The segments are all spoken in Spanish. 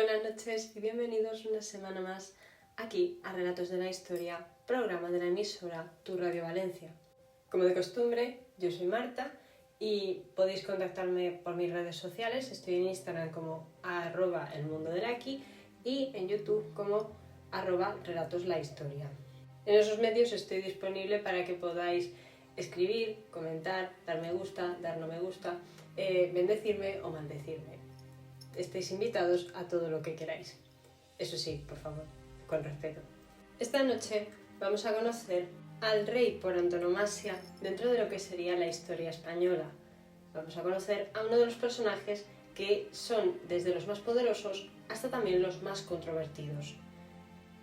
buenas noches y bienvenidos una semana más aquí a Relatos de la Historia, programa de la emisora Tu Radio Valencia. Como de costumbre, yo soy Marta y podéis contactarme por mis redes sociales. Estoy en Instagram como @elmundodelaki y en YouTube como @relatoslahistoria. En esos medios estoy disponible para que podáis escribir, comentar, dar me gusta, dar no me gusta, bendecirme o maldecirme. Estáis invitados a todo lo que queráis. Eso sí, por favor, con respeto. Esta noche vamos a conocer al rey por antonomasia dentro de lo que sería la historia española. Vamos a conocer a uno de los personajes que son desde los más poderosos hasta también los más controvertidos.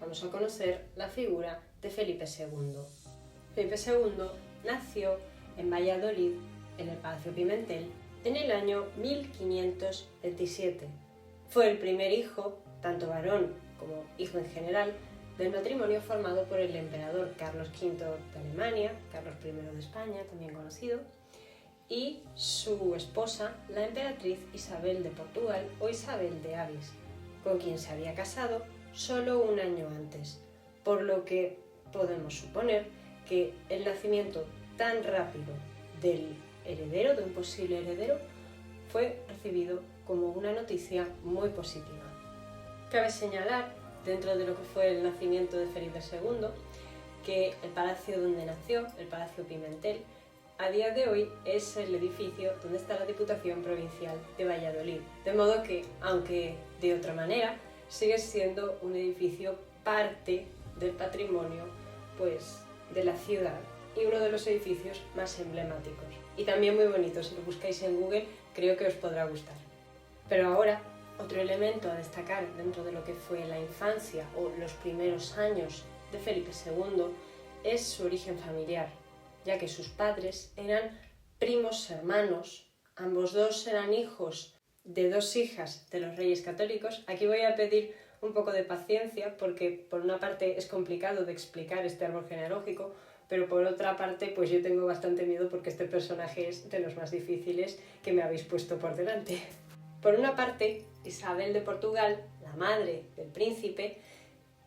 Vamos a conocer la figura de Felipe II. Felipe II nació en Valladolid, en el Palacio Pimentel, en el año 1527. Fue el primer hijo, tanto varón como hijo en general, del matrimonio formado por el emperador Carlos V de Alemania, Carlos I de España, también conocido, y su esposa, la emperatriz Isabel de Portugal o Isabel de Avis, con quien se había casado solo un año antes, por lo que podemos suponer que el nacimiento tan rápido del heredero, de un posible heredero, fue recibido como una noticia muy positiva. Cabe señalar, dentro de lo que fue el nacimiento de Felipe II, que el palacio donde nació, el Palacio Pimentel, a día de hoy es el edificio donde está la Diputación Provincial de Valladolid. De modo que, aunque de otra manera, sigue siendo un edificio parte del patrimonio, pues, de la ciudad y uno de los edificios más emblemáticos. Y también muy bonito, si lo buscáis en Google creo que os podrá gustar. Pero ahora, otro elemento a destacar dentro de lo que fue la infancia o los primeros años de Felipe II es su origen familiar, ya que sus padres eran primos hermanos, ambos dos eran hijos de dos hijas de los reyes católicos. Aquí voy a pedir un poco de paciencia porque por una parte es complicado de explicar este árbol genealógico, pero por otra parte pues yo tengo bastante miedo porque este personaje es de los más difíciles que me habéis puesto por delante. Por una parte, Isabel de Portugal, la madre del príncipe,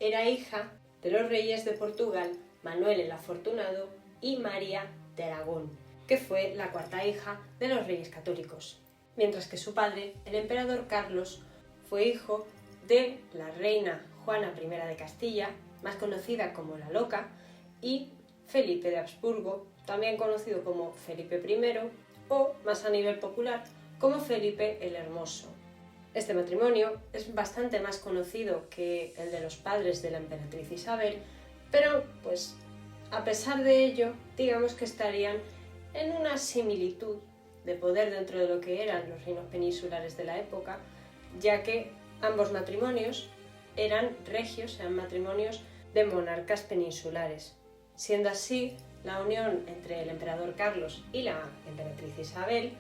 era hija de los reyes de Portugal, Manuel el Afortunado y María de Aragón, que fue la cuarta hija de los reyes católicos, mientras que su padre, el emperador Carlos, fue hijo de la reina Juana I de Castilla, más conocida como la Loca, y Felipe de Habsburgo, también conocido como Felipe I o, más a nivel popular, como Felipe el Hermoso. Este matrimonio es bastante más conocido que el de los padres de la emperatriz Isabel, pero pues a pesar de ello, digamos que estarían en una similitud de poder dentro de lo que eran los reinos peninsulares de la época, ya que ambos matrimonios eran regios, eran matrimonios de monarcas peninsulares. Siendo así, la unión entre el emperador Carlos y la emperatriz Isabel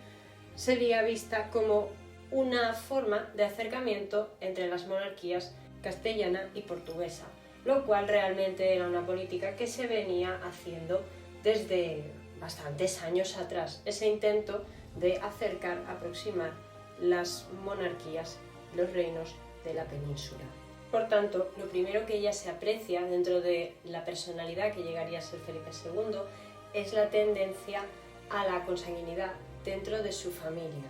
sería vista como una forma de acercamiento entre las monarquías castellana y portuguesa, lo cual realmente era una política que se venía haciendo desde bastantes años atrás, ese intento de acercar, aproximar las monarquías, los reinos de la península. Por tanto, lo primero que ya se aprecia dentro de la personalidad que llegaría a ser Felipe II es la tendencia a la consanguinidad dentro de su familia.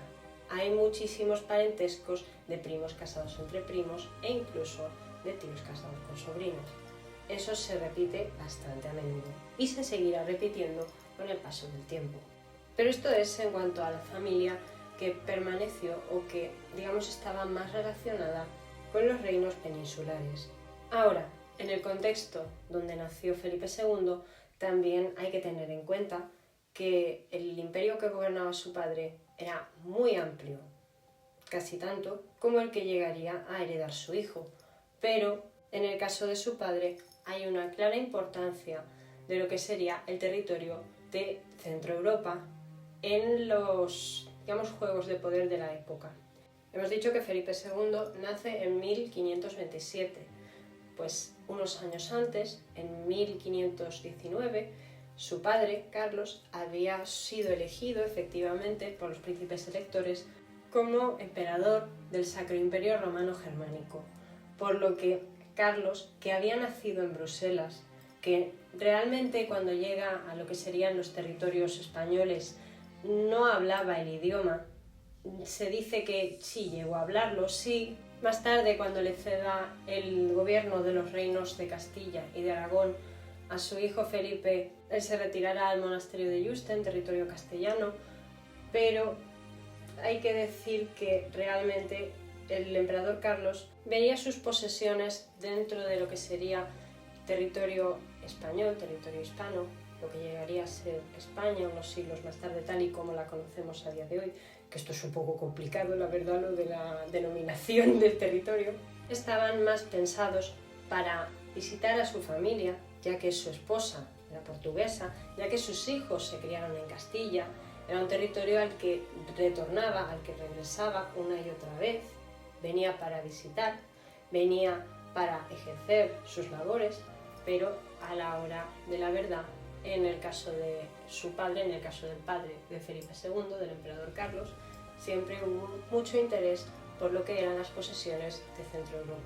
Hay muchísimos parentescos de primos casados entre primos e incluso de tíos casados con sobrinos. Eso se repite bastante a menudo y se seguirá repitiendo con el paso del tiempo. Pero esto es en cuanto a la familia que permaneció o que, digamos, estaba más relacionada con los reinos peninsulares. Ahora, en el contexto donde nació Felipe II, también hay que tener en cuenta que el imperio que gobernaba su padre era muy amplio, casi tanto como el que llegaría a heredar su hijo, pero en el caso de su padre hay una clara importancia de lo que sería el territorio de Centro Europa en los, digamos, juegos de poder de la época. Hemos dicho que Felipe II nace en 1527, pues unos años antes, en 1519, su padre, Carlos, había sido elegido efectivamente por los príncipes electores como emperador del Sacro Imperio Romano Germánico, por lo que Carlos, que había nacido en Bruselas, que realmente cuando llega a lo que serían los territorios españoles no hablaba el idioma, se dice que sí llegó a hablarlo, sí. Más tarde, cuando le ceda el gobierno de los reinos de Castilla y de Aragón a su hijo Felipe, él se retirará al monasterio de Yuste, en territorio castellano, pero hay que decir que realmente el emperador Carlos veía sus posesiones dentro de lo que sería territorio español, territorio hispano, lo que llegaría a ser España unos siglos más tarde, tal y como la conocemos a día de hoy, que esto es un poco complicado, la verdad, lo de la denominación del territorio, estaban más pensados para visitar a su familia, ya que su esposa era portuguesa, ya que sus hijos se criaron en Castilla. Era un territorio al que retornaba, al que regresaba una y otra vez, venía para visitar, venía para ejercer sus labores, pero a la hora de la verdad, en el caso de su padre, en el caso del padre de Felipe II, del emperador Carlos, siempre hubo mucho interés por lo que eran las posesiones de Centro Europa.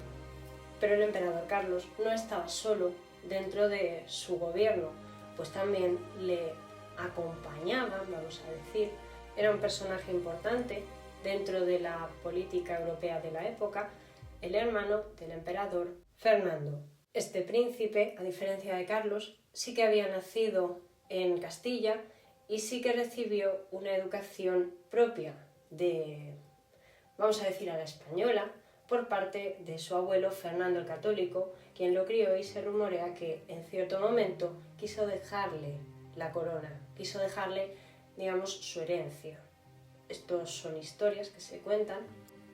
Pero el emperador Carlos no estaba solo dentro de su gobierno, pues también le acompañaba, vamos a decir, era un personaje importante dentro de la política europea de la época, el hermano del emperador Fernando. Este príncipe, a diferencia de Carlos, sí que había nacido en Castilla y sí que recibió una educación propia vamos a decir, a la española, por parte de su abuelo Fernando el Católico, quien lo crió, y se rumorea que en cierto momento quiso dejarle la corona, quiso dejarle, digamos, su herencia. Estos son historias que se cuentan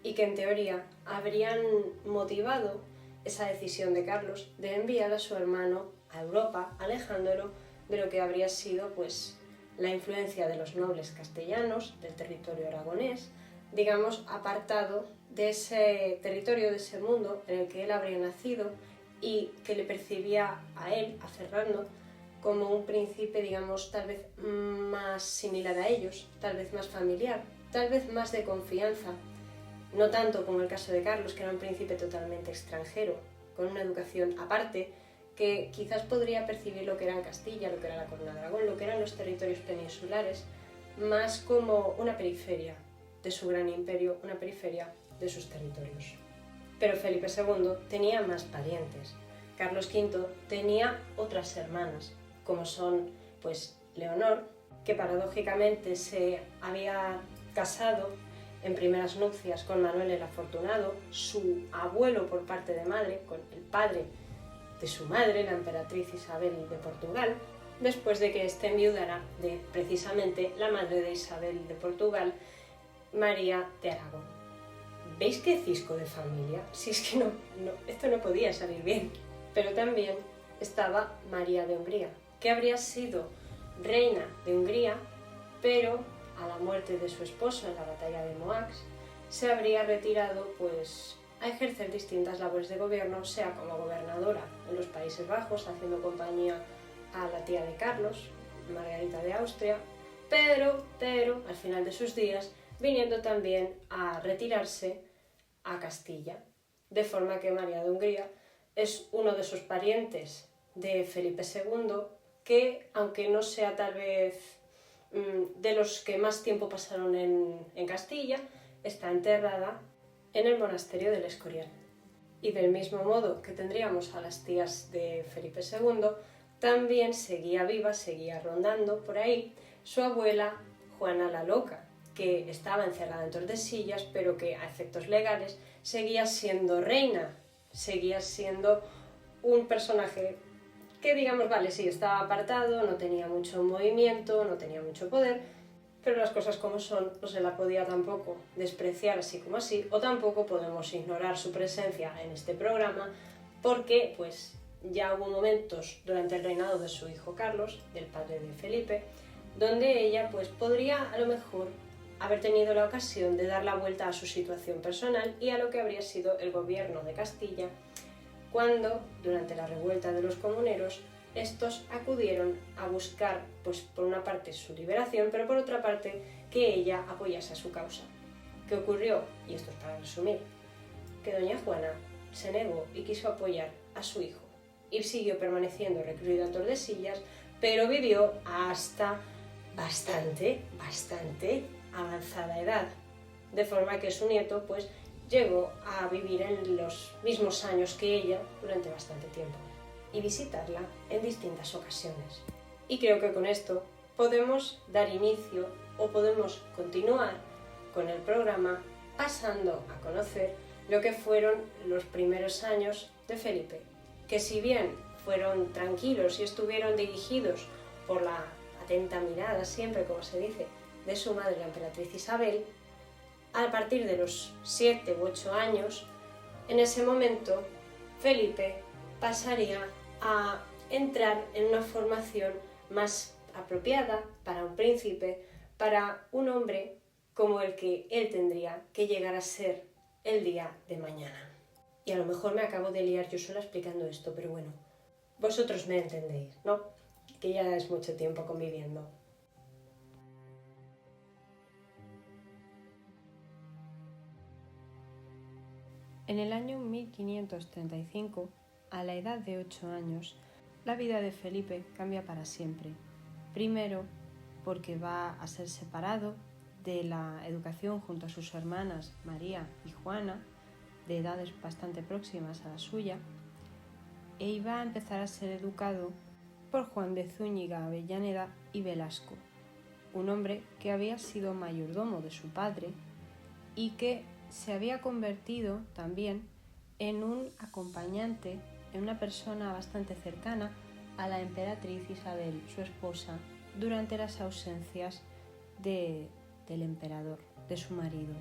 y que en teoría habrían motivado esa decisión de Carlos de enviar a su hermano a Europa, alejándolo de lo que habría sido pues la influencia de los nobles castellanos, del territorio aragonés, digamos, apartado de ese territorio, de ese mundo en el que él habría nacido y que le percibía a él, a Fernando, como un príncipe, digamos, tal vez más similar a ellos, tal vez más familiar, tal vez más de confianza, no tanto como el caso de Carlos, que era un príncipe totalmente extranjero, con una educación aparte, que quizás podría percibir lo que era en Castilla, lo que era la Corona de Aragón, lo que eran los territorios peninsulares, más como una periferia de su gran imperio, una periferia de sus territorios. Pero Felipe II tenía más parientes. Carlos V tenía otras hermanas, como son pues Leonor, que paradójicamente se había casado en primeras nupcias con Manuel el Afortunado, su abuelo por parte de madre, con el padre de su madre, la emperatriz Isabel de Portugal, después de que éste enviudara de precisamente la madre de Isabel de Portugal, María de Aragón. ¿Veis qué cisco de familia? Si es que esto no podía salir bien. Pero también estaba María de Hungría, que habría sido reina de Hungría, pero a la muerte de su esposo en la batalla de Moax, se habría retirado pues a ejercer distintas labores de gobierno, sea como gobernadora en los Países Bajos, haciendo compañía a la tía de Carlos, Margarita de Austria, pero al final de sus días, viniendo también a retirarse a Castilla, de forma que María de Hungría es uno de sus parientes de Felipe II, que, aunque no sea tal vez de los que más tiempo pasaron en Castilla, está enterrada en el monasterio del Escorial. Y del mismo modo que tendríamos a las tías de Felipe II, también seguía viva, seguía rondando por ahí su abuela Juana la Loca, que estaba encerrada en Tordesillas, pero que a efectos legales seguía siendo reina, seguía siendo un personaje que, digamos, vale, sí, estaba apartado, no tenía mucho movimiento, no tenía mucho poder, pero las cosas como son, no se la podía tampoco despreciar así como así, o tampoco podemos ignorar su presencia en este programa, porque pues ya hubo momentos durante el reinado de su hijo Carlos, del padre de Felipe, donde ella pues podría a lo mejor haber tenido la ocasión de dar la vuelta a su situación personal y a lo que habría sido el gobierno de Castilla, cuando, durante la revuelta de los comuneros, estos acudieron a buscar, pues por una parte, su liberación, pero por otra parte, que ella apoyase a su causa. ¿Qué ocurrió? Y esto es para resumir, que doña Juana se negó y quiso apoyar a su hijo y siguió permaneciendo recluida en Tordesillas, pero vivió hasta bastante avanzada edad, de forma que su nieto pues llegó a vivir en los mismos años que ella durante bastante tiempo y visitarla en distintas ocasiones. Y creo que con esto podemos dar inicio o podemos continuar con el programa pasando a conocer lo que fueron los primeros años de Felipe, que si bien fueron tranquilos y estuvieron dirigidos por la atenta mirada, siempre como se dice, de su madre la emperatriz Isabel, a partir de los 7 u 8 años, en ese momento Felipe pasaría a entrar en una formación más apropiada para un príncipe, para un hombre como el que él tendría que llegar a ser el día de mañana. Y a lo mejor me acabo de liar yo sola explicando esto, pero bueno, vosotros me entendéis, ¿no? Que ya es mucho tiempo conviviendo. En el año 1535, a la edad de 8 años, la vida de Felipe cambia para siempre. Primero, porque va a ser separado de la educación junto a sus hermanas María y Juana, de edades bastante próximas a la suya, e iba a empezar a ser educado por Juan de Zúñiga, Avellaneda y Velasco, un hombre que había sido mayordomo de su padre y que se había convertido también en un acompañante, en una persona bastante cercana a la emperatriz Isabel, su esposa, durante las ausencias del emperador, de su marido.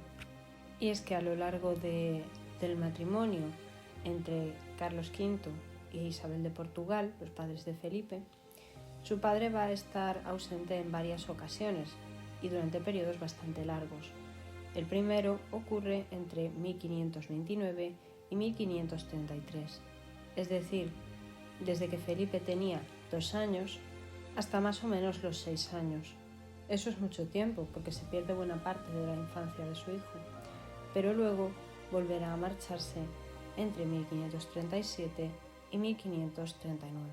Y es que a lo largo del matrimonio entre Carlos V e Isabel de Portugal, los padres de Felipe, su padre va a estar ausente en varias ocasiones y durante periodos bastante largos. El primero ocurre entre 1529 y 1533, es decir, desde que Felipe tenía 2 años hasta más o menos los 6 años. Eso es mucho tiempo porque se pierde buena parte de la infancia de su hijo, pero luego volverá a marcharse entre 1537 y 1539,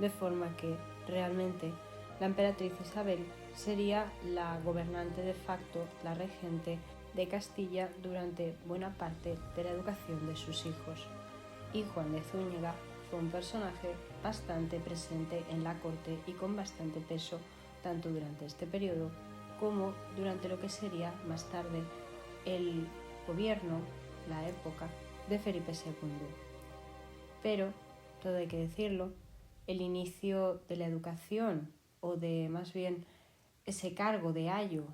de forma que realmente la emperatriz Isabel sería la gobernante de facto, la regente de Castilla durante buena parte de la educación de sus hijos. Y Juan de Zúñiga fue un personaje bastante presente en la corte y con bastante peso tanto durante este periodo como durante lo que sería más tarde el gobierno, la época de Felipe II. Pero, todo hay que decirlo, el inicio de la educación o de más bien ese cargo de ayo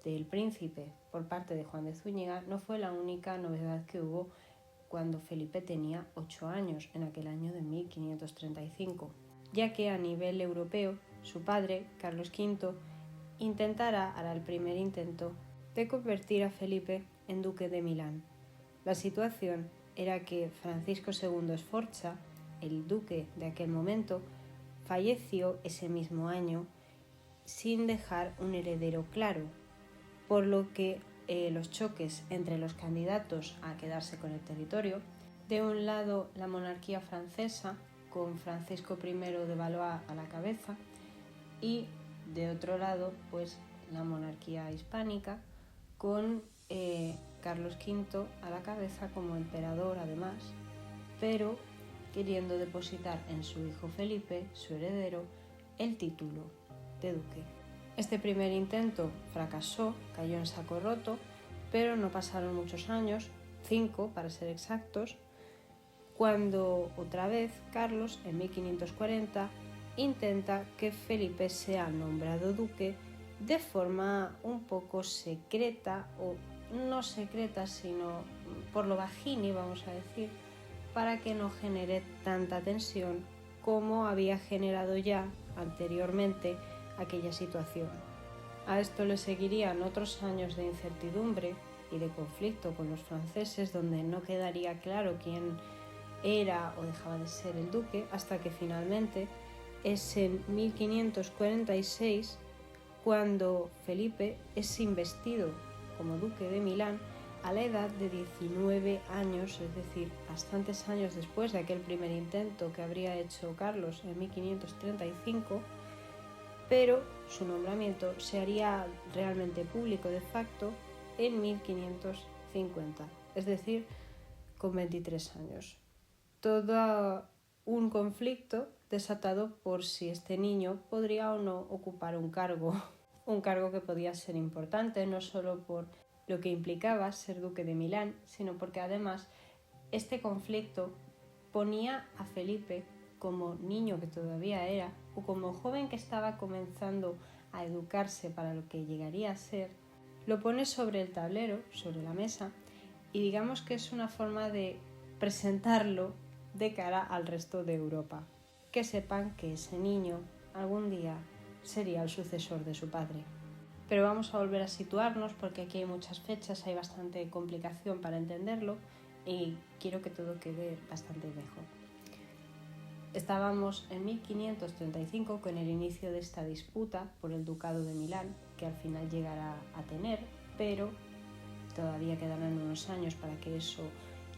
del príncipe por parte de Juan de Zúñiga no fue la única novedad que hubo cuando Felipe tenía 8 años, en aquel año de 1535, ya que a nivel europeo su padre, Carlos V, hará el primer intento de convertir a Felipe en duque de Milán. La situación era que Francisco II Sforza, el duque de aquel momento, falleció ese mismo año sin dejar un heredero claro, por lo que los choques entre los candidatos a quedarse con el territorio, de un lado la monarquía francesa con Francisco I de Valois a la cabeza y de otro lado pues la monarquía hispánica con Carlos V a la cabeza como emperador además, pero queriendo depositar en su hijo Felipe, su heredero, el título de duque. Este primer intento fracasó, cayó en saco roto, pero no pasaron muchos años, 5 para ser exactos, cuando otra vez Carlos, en 1540, intenta que Felipe sea nombrado duque de forma un poco secreta, o no secreta, sino por lo bajini, vamos a decir, para que no genere tanta tensión como había generado ya anteriormente aquella situación. A esto le seguirían otros años de incertidumbre y de conflicto con los franceses, donde no quedaría claro quién era o dejaba de ser el duque, hasta que finalmente es en 1546 cuando Felipe es investido como duque de Milán a la edad de 19 años, es decir, bastantes años después de aquel primer intento que habría hecho Carlos en 1535, pero su nombramiento se haría realmente público de facto en 1550, es decir, con 23 años. Todo un conflicto desatado por si este niño podría o no ocupar un cargo que podía ser importante, no solo por lo que implicaba ser duque de Milán, sino porque además este conflicto ponía a Felipe, como niño que todavía era, o como joven que estaba comenzando a educarse para lo que llegaría a ser, lo pone sobre el tablero, sobre la mesa, y digamos que es una forma de presentarlo de cara al resto de Europa, que sepan que ese niño algún día sería el sucesor de su padre. Pero vamos a volver a situarnos porque aquí hay muchas fechas, hay bastante complicación para entenderlo y quiero que todo quede bastante mejor. Estábamos en 1535 con el inicio de esta disputa por el ducado de Milán, que al final llegará a tener, pero todavía quedarán unos años para que eso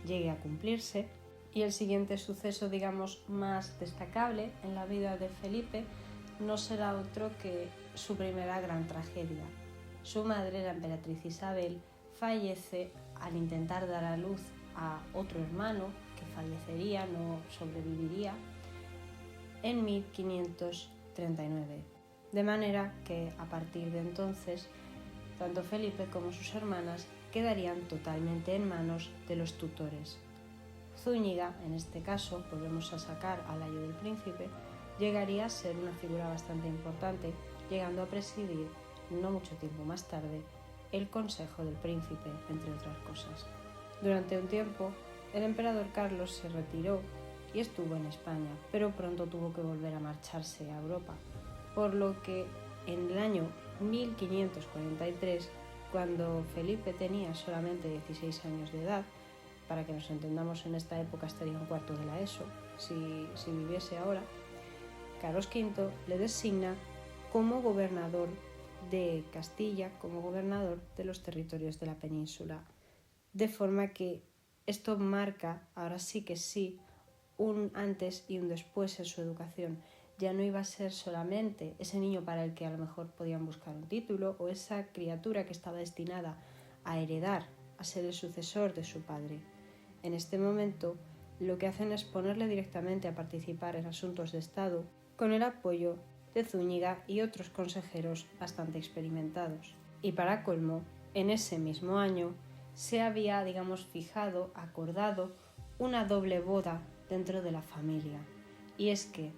llegue a cumplirse. Y el siguiente suceso, digamos, más destacable en la vida de Felipe no será otro que su primera gran tragedia. Su madre, la emperatriz Isabel, fallece al intentar dar a luz a otro hermano que fallecería, no sobreviviría, en 1539. De manera que a partir de entonces, tanto Felipe como sus hermanas quedarían totalmente en manos de los tutores. Zúñiga, en este caso, volvemos a sacar al ayo del príncipe, llegaría a ser una figura bastante importante, llegando a presidir, no mucho tiempo más tarde, el Consejo del Príncipe, entre otras cosas. Durante un tiempo, el emperador Carlos se retiró y estuvo en España, pero pronto tuvo que volver a marcharse a Europa, por lo que en el año 1543, cuando Felipe tenía solamente 16 años de edad, para que nos entendamos, en esta época estaría en cuarto de la ESO, si viviese ahora, Carlos V le designa como gobernador de Castilla, como gobernador de los territorios de la península. De forma que esto marca, ahora sí que sí, un antes y un después en su educación. Ya no iba a ser solamente ese niño para el que a lo mejor podían buscar un título o esa criatura que estaba destinada a heredar, a ser el sucesor de su padre. En este momento, lo que hacen es ponerle directamente a participar en asuntos de Estado con el apoyo de Zúñiga y otros consejeros bastante experimentados. Y para colmo, en ese mismo año se había, fijado, acordado una doble boda dentro de la familia. Y es que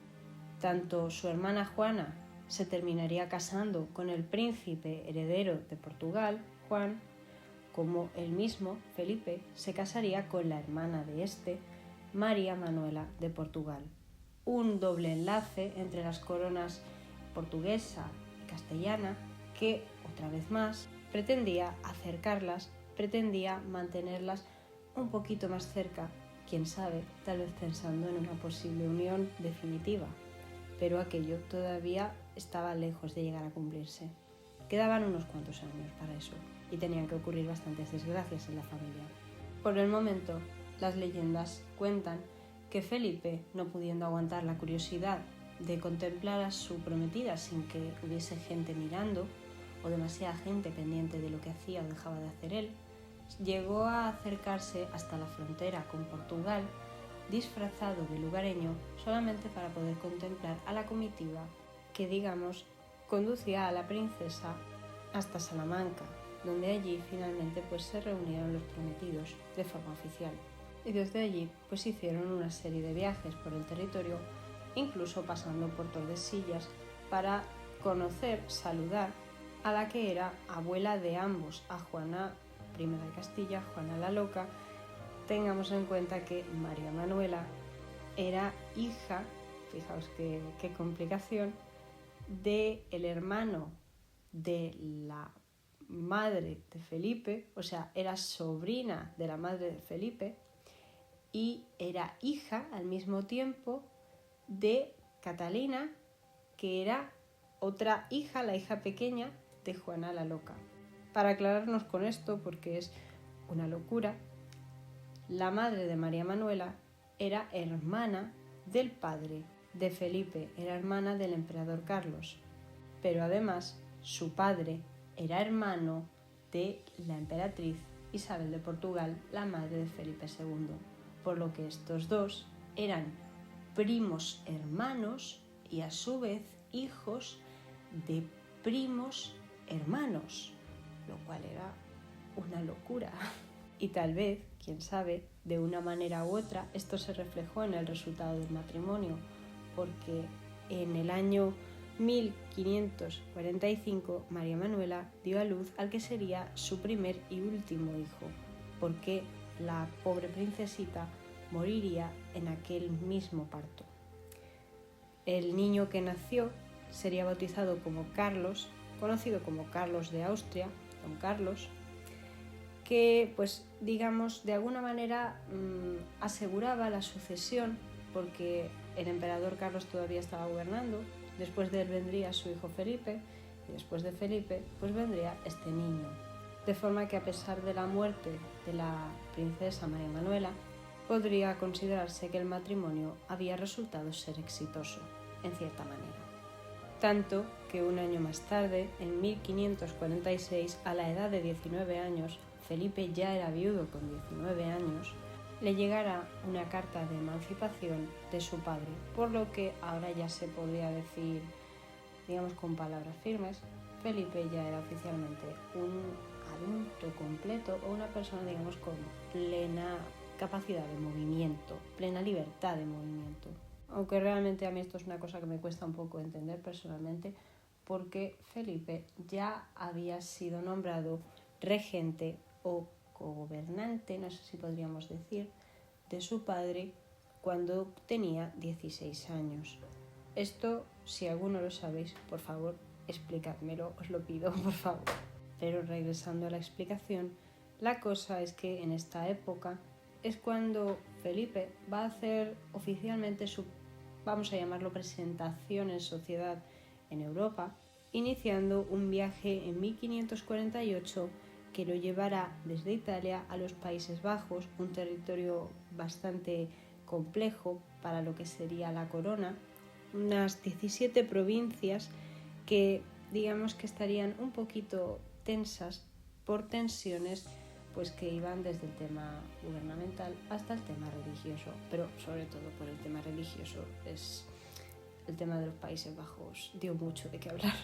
tanto su hermana Juana se terminaría casando con el príncipe heredero de Portugal, Juan, como él mismo, Felipe, se casaría con la hermana de este, María Manuela de Portugal. Un doble enlace entre las coronas portuguesa y castellana que, otra vez más, pretendía acercarlas, pretendía mantenerlas un poquito más cerca, quién sabe, tal vez pensando en una posible unión definitiva. Pero aquello todavía estaba lejos de llegar a cumplirse. Quedaban unos cuantos años para eso y tenían que ocurrir bastantes desgracias en la familia. Por el momento, las leyendas cuentan que Felipe, no pudiendo aguantar la curiosidad de contemplar a su prometida sin que hubiese gente mirando o demasiada gente pendiente de lo que hacía o dejaba de hacer él, llegó a acercarse hasta la frontera con Portugal disfrazado de lugareño solamente para poder contemplar a la comitiva que, conducía a la princesa hasta Salamanca, donde allí finalmente se reunieron los prometidos de forma oficial. Y desde allí hicieron una serie de viajes por el territorio, incluso pasando por Tordesillas, para conocer, saludar a la que era abuela de ambos, a Juana I de Castilla, Juana la Loca. Tengamos en cuenta que María Manuela era hija, fijaos qué complicación, del hermano de la madre de Felipe, o sea, era sobrina de la madre de Felipe y era hija al mismo tiempo de Catalina, que era otra hija, la hija pequeña de Juana la Loca. Para aclararnos con esto, porque es una locura, la madre de María Manuela era hermana del padre de Felipe, era hermana del emperador Carlos, pero además su padre era hermano de la emperatriz Isabel de Portugal, la madre de Felipe II, por lo que estos dos eran primos hermanos y a su vez hijos de primos hermanos, lo cual era una locura. Y tal vez, quién sabe, de una manera u otra esto se reflejó en el resultado del matrimonio, porque en el año 1545 María Manuela dio a luz al que sería su primer y último hijo, porque la pobre princesita moriría en aquel mismo parto. El niño que nació sería bautizado como Carlos, conocido como Carlos de Austria, don Carlos, que pues digamos de alguna manera aseguraba la sucesión, porque el emperador Carlos todavía estaba gobernando, después de él vendría su hijo Felipe y después de Felipe pues vendría este niño, de forma que a pesar de la muerte de la princesa María Manuela podría considerarse que el matrimonio había resultado ser exitoso, en cierta manera. Tanto que un año más tarde, en 1546, a la edad de 19 años, Felipe ya era viudo con 19 años, le llegara una carta de emancipación de su padre, por lo que ahora ya se podría decir, digamos con palabras firmes, Felipe ya era oficialmente un adulto completo o una persona, digamos, con plena capacidad de movimiento, plena libertad de movimiento. Aunque realmente a mí esto es una cosa que me cuesta un poco entender personalmente, porque Felipe ya había sido nombrado regente o cogobernante, no sé si podríamos decir, de su padre cuando tenía 16 años. Esto, si alguno lo sabéis, por favor, explicádmelo, os lo pido, por favor. Pero regresando a la explicación, la cosa es que en esta época es cuando Felipe va a hacer oficialmente su, vamos a llamarlo, presentación en sociedad en Europa, iniciando un viaje en 1548 que lo llevará desde Italia a los Países Bajos, un territorio bastante complejo para lo que sería la corona, unas 17 provincias que digamos que estarían un poquito tensas por tensiones pues que iban desde el tema gubernamental hasta el tema religioso, pero sobre todo por el tema religioso es el tema de los Países Bajos dio mucho de qué hablar.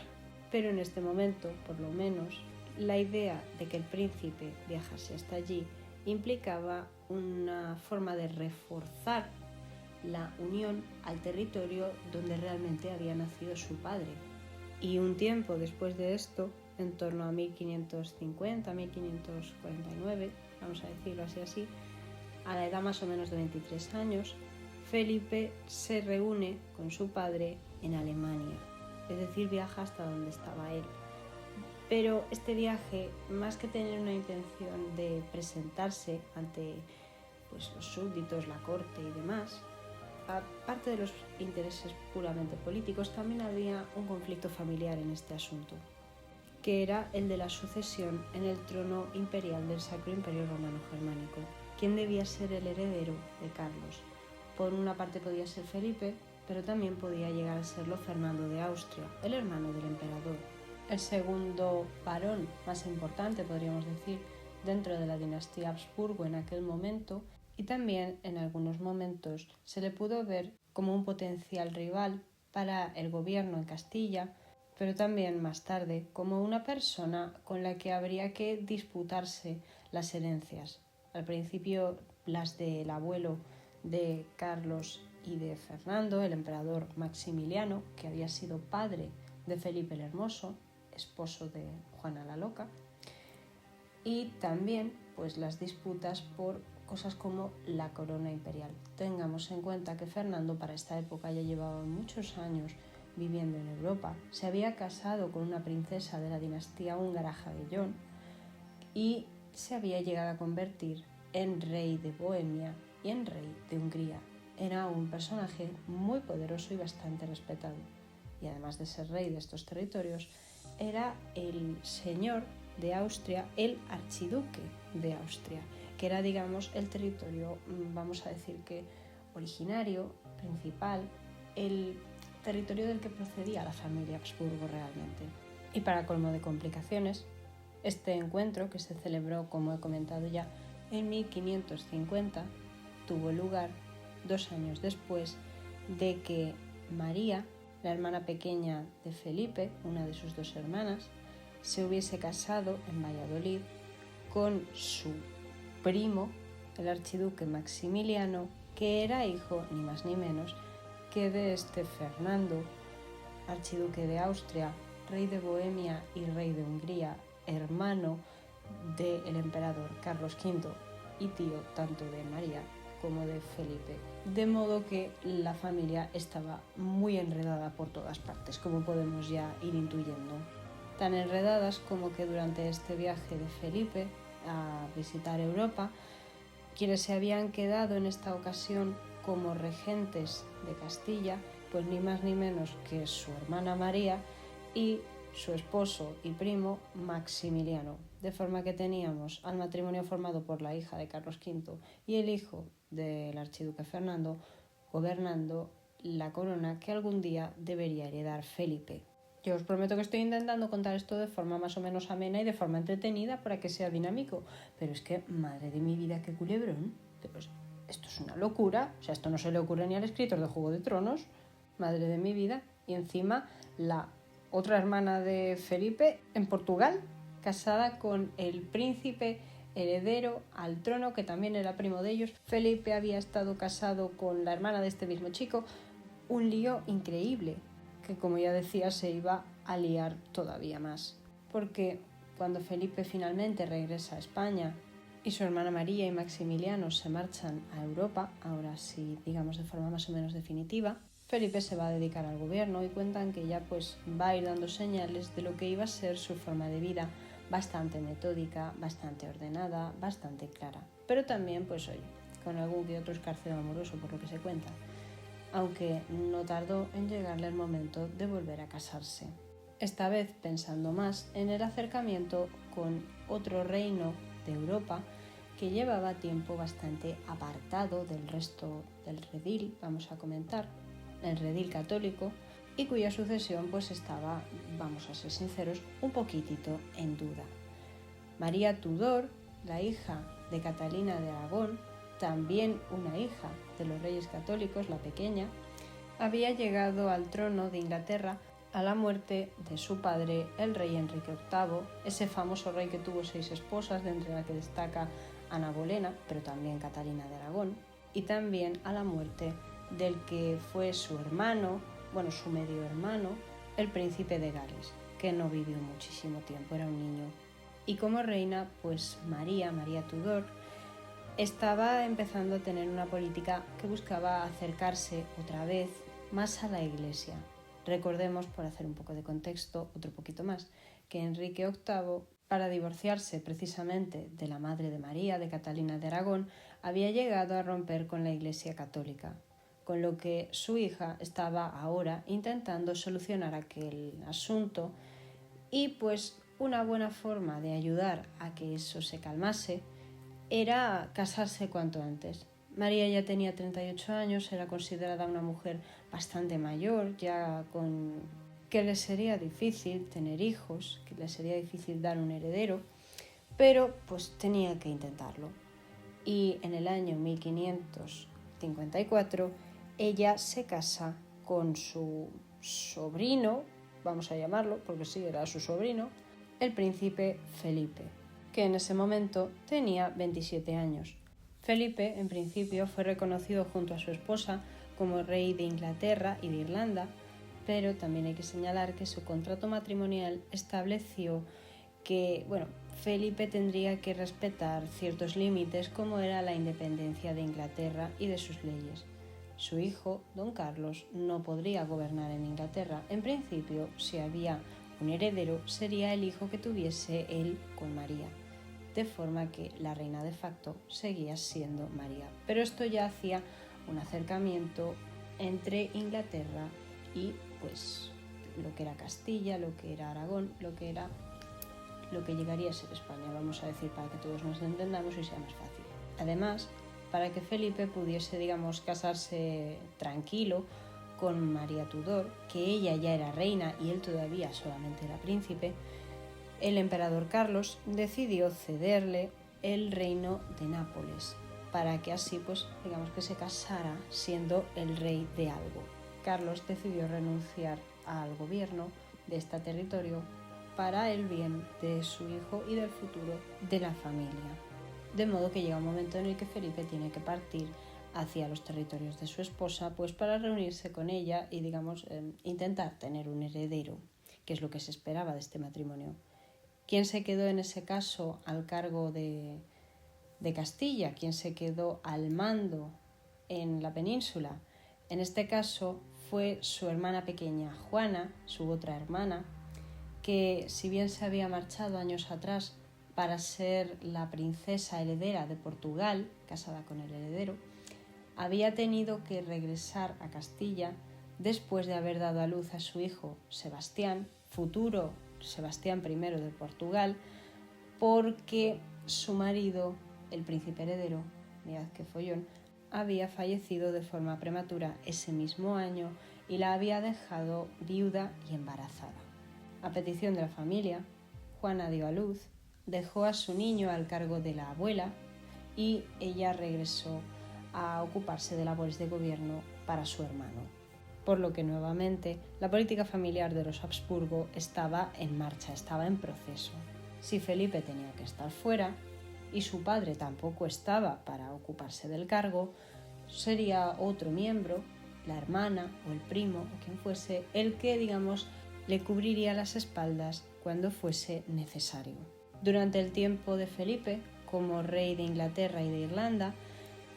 Pero en este momento, por lo menos, la idea de que el príncipe viajase hasta allí implicaba una forma de reforzar la unión al territorio donde realmente había nacido su padre. Y un tiempo después de esto, en torno a 1550-1549, vamos a decirlo así, a la edad más o menos de 23 años, Felipe se reúne con su padre en Alemania, es decir, viaja hasta donde estaba él. Pero este viaje, más que tener una intención de presentarse ante pues, los súbditos, la corte y demás, aparte de los intereses puramente políticos, también había un conflicto familiar en este asunto, que era el de la sucesión en el trono imperial del Sacro Imperio Romano Germánico. ¿Quién debía ser el heredero de Carlos? Por una parte podía ser Felipe, pero también podía llegar a serlo Fernando de Austria, el hermano del emperador. El segundo varón más importante, podríamos decir, dentro de la dinastía Habsburgo en aquel momento, y también en algunos momentos se le pudo ver como un potencial rival para el gobierno en Castilla, pero también más tarde como una persona con la que habría que disputarse las herencias. Al principio las del abuelo de Carlos y de Fernando, el emperador Maximiliano, que había sido padre de Felipe el Hermoso, esposo de Juana la Loca, y también pues las disputas por cosas como la corona imperial. Tengamos en cuenta que Fernando para esta época ya llevaba muchos años viviendo en Europa, se había casado con una princesa de la dinastía húngara Jagellón y se había llegado a convertir en rey de Bohemia y en rey de Hungría. Era un personaje muy poderoso y bastante respetado, y además de ser rey de estos territorios, era el señor de Austria el archiduque de Austria, que era, digamos, el territorio, vamos a decir que originario, principal, el territorio del que procedía la familia Habsburgo realmente. Y para colmo de complicaciones, este encuentro, que se celebró, como he comentado ya, en 1550, tuvo lugar 2 años después de que María, la hermana pequeña de Felipe, una de sus 2 hermanas, se hubiese casado en Valladolid con su primo, el archiduque Maximiliano, que era hijo ni más ni menos que de este Fernando, archiduque de Austria, rey de Bohemia y rey de Hungría, hermano del emperador Carlos V y tío tanto de María como de Felipe. De modo que la familia estaba muy enredada por todas partes, como podemos ya ir intuyendo. Tan enredadas como que durante este viaje de Felipe a visitar Europa, quienes se habían quedado en esta ocasión como regentes de Castilla, pues ni más ni menos que su hermana María y su esposo y primo Maximiliano, de forma que teníamos al matrimonio formado por la hija de Carlos V y el hijo del archiduque Fernando gobernando la corona que algún día debería heredar Felipe. Yo os prometo que estoy intentando contar esto de forma más o menos amena y de forma entretenida para que sea dinámico, pero es que, madre de mi vida, qué culebrón, pero esto es una locura, o sea, esto no se le ocurre ni al escritor de Juego de Tronos, madre de mi vida, y encima la otra hermana de Felipe en Portugal, casada con el príncipe heredero al trono, que también era primo de ellos. Felipe había estado casado con la hermana de este mismo chico, un lío increíble, que como ya decía se iba a liar todavía más, porque cuando Felipe finalmente regresa a España y su hermana María y Maximiliano se marchan a Europa, ahora sí digamos de forma más o menos definitiva, Felipe se va a dedicar al gobierno y cuentan que ya pues va a ir dando señales de lo que iba a ser su forma de vida, bastante metódica, bastante ordenada, bastante clara, pero también pues oye, con algún que otro escarceo amoroso por lo que se cuenta, aunque no tardó en llegarle el momento de volver a casarse. Esta vez pensando más en el acercamiento con otro reino de Europa que llevaba tiempo bastante apartado del resto del redil, vamos a comentar, el redil católico, y cuya sucesión pues estaba, vamos a ser sinceros, un poquitito en duda. María Tudor, la hija de Catalina de Aragón, también una hija de los reyes católicos, la pequeña, había llegado al trono de Inglaterra a la muerte de su padre, el rey Enrique VIII, ese famoso rey que tuvo 6 esposas, de entre las que destaca Ana Bolena, pero también Catalina de Aragón, y también a la muerte del que fue su hermano, bueno, su medio hermano, el príncipe de Gales, que no vivió muchísimo tiempo, era un niño. Y como reina, pues María Tudor, estaba empezando a tener una política que buscaba acercarse otra vez más a la Iglesia. Recordemos, por hacer un poco de contexto, otro poquito más, que Enrique VIII, para divorciarse precisamente de la madre de María, de Catalina de Aragón, había llegado a romper con la Iglesia católica, con lo que su hija estaba ahora intentando solucionar aquel asunto y pues una buena forma de ayudar a que eso se calmase era casarse cuanto antes. María ya tenía 38 años, era considerada una mujer bastante mayor, ya con que le sería difícil tener hijos, que le sería difícil dar un heredero, pero pues tenía que intentarlo. Y en el año 1554 ella se casa con su sobrino, vamos a llamarlo, porque sí, era su sobrino, el príncipe Felipe, que en ese momento tenía 27 años. Felipe, en principio, fue reconocido junto a su esposa como rey de Inglaterra y de Irlanda, pero también hay que señalar que su contrato matrimonial estableció que, Felipe tendría que respetar ciertos límites como era la independencia de Inglaterra y de sus leyes. Su hijo, don Carlos, no podría gobernar en Inglaterra. En principio, si había un heredero, sería el hijo que tuviese él con María, de forma que la reina de facto seguía siendo María. Pero esto ya hacía un acercamiento entre Inglaterra y pues lo que era Castilla, lo que era Aragón, lo que era lo que llegaría a ser España, vamos a decir, para que todos nos entendamos y sea más fácil. Además, para que Felipe pudiese, digamos, casarse tranquilo con María Tudor, que ella ya era reina y él todavía solamente era príncipe, el emperador Carlos decidió cederle el reino de Nápoles, para que así, pues, digamos que se casara siendo el rey de algo. Carlos decidió renunciar al gobierno de este territorio para el bien de su hijo y del futuro de la familia. De modo que llega un momento en el que Felipe tiene que partir hacia los territorios de su esposa, pues para reunirse con ella y, digamos, intentar tener un heredero, que es lo que se esperaba de este matrimonio. ¿Quién se quedó en ese caso al cargo de Castilla? ¿Quién se quedó al mando en la península? En este caso fue su hermana pequeña Juana, su otra hermana, que si bien se había marchado años atrás para ser la princesa heredera de Portugal, casada con el heredero, había tenido que regresar a Castilla después de haber dado a luz a su hijo Sebastián, futuro Sebastián I de Portugal, porque su marido, el príncipe heredero, mirad qué follón, había fallecido de forma prematura ese mismo año y la había dejado viuda y embarazada. A petición de la familia, Juana dio a luz, dejó a su niño al cargo de la abuela y ella regresó a ocuparse de labores de gobierno para su hermano. Por lo que nuevamente la política familiar de los Habsburgo estaba en marcha, estaba en proceso. Si Felipe tenía que estar fuera y su padre tampoco estaba para ocuparse del cargo, sería otro miembro, la hermana o el primo o quien fuese, el que, digamos, le cubriría las espaldas cuando fuese necesario. Durante el tiempo de Felipe, como rey de Inglaterra y de Irlanda,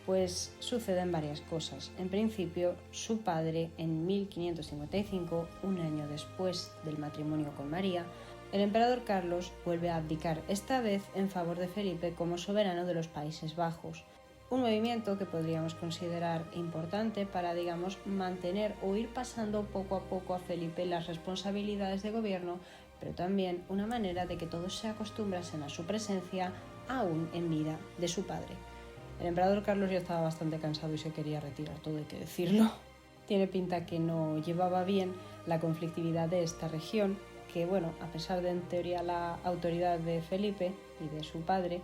pues suceden varias cosas. En principio, su padre, en 1555, un año después del matrimonio con María, el emperador Carlos vuelve a abdicar, esta vez en favor de Felipe como soberano de los Países Bajos. Un movimiento que podríamos considerar importante para, digamos, mantener o ir pasando poco a poco a Felipe las responsabilidades de gobierno, pero también una manera de que todos se acostumbrasen a su presencia aún en vida de su padre. El emperador Carlos ya estaba bastante cansado y se quería retirar, todo hay que decirlo. Tiene pinta que no llevaba bien la conflictividad de esta región, que, bueno, a pesar de en teoría la autoridad de Felipe y de su padre,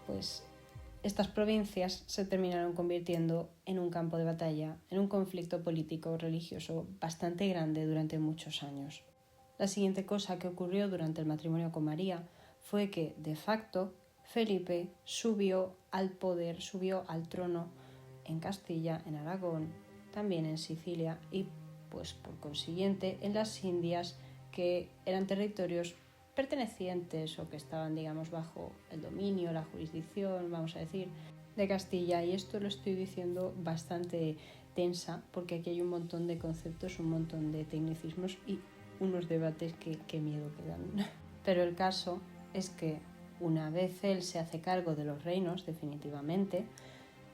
pues estas provincias se terminaron convirtiendo en un campo de batalla, en un conflicto político-religioso bastante grande durante muchos años. La siguiente cosa que ocurrió durante el matrimonio con María fue que, de facto, Felipe subió al poder, subió al trono en Castilla, en Aragón, también en Sicilia y, pues por consiguiente, en las Indias, que eran territorios pertenecientes o que estaban, digamos, bajo el dominio, la jurisdicción, vamos a decir, de Castilla. Y esto lo estoy diciendo bastante tensa porque aquí hay un montón de conceptos, un montón de tecnicismos y unos debates que miedo que dan. Pero el caso es que una vez él se hace cargo de los reinos, definitivamente,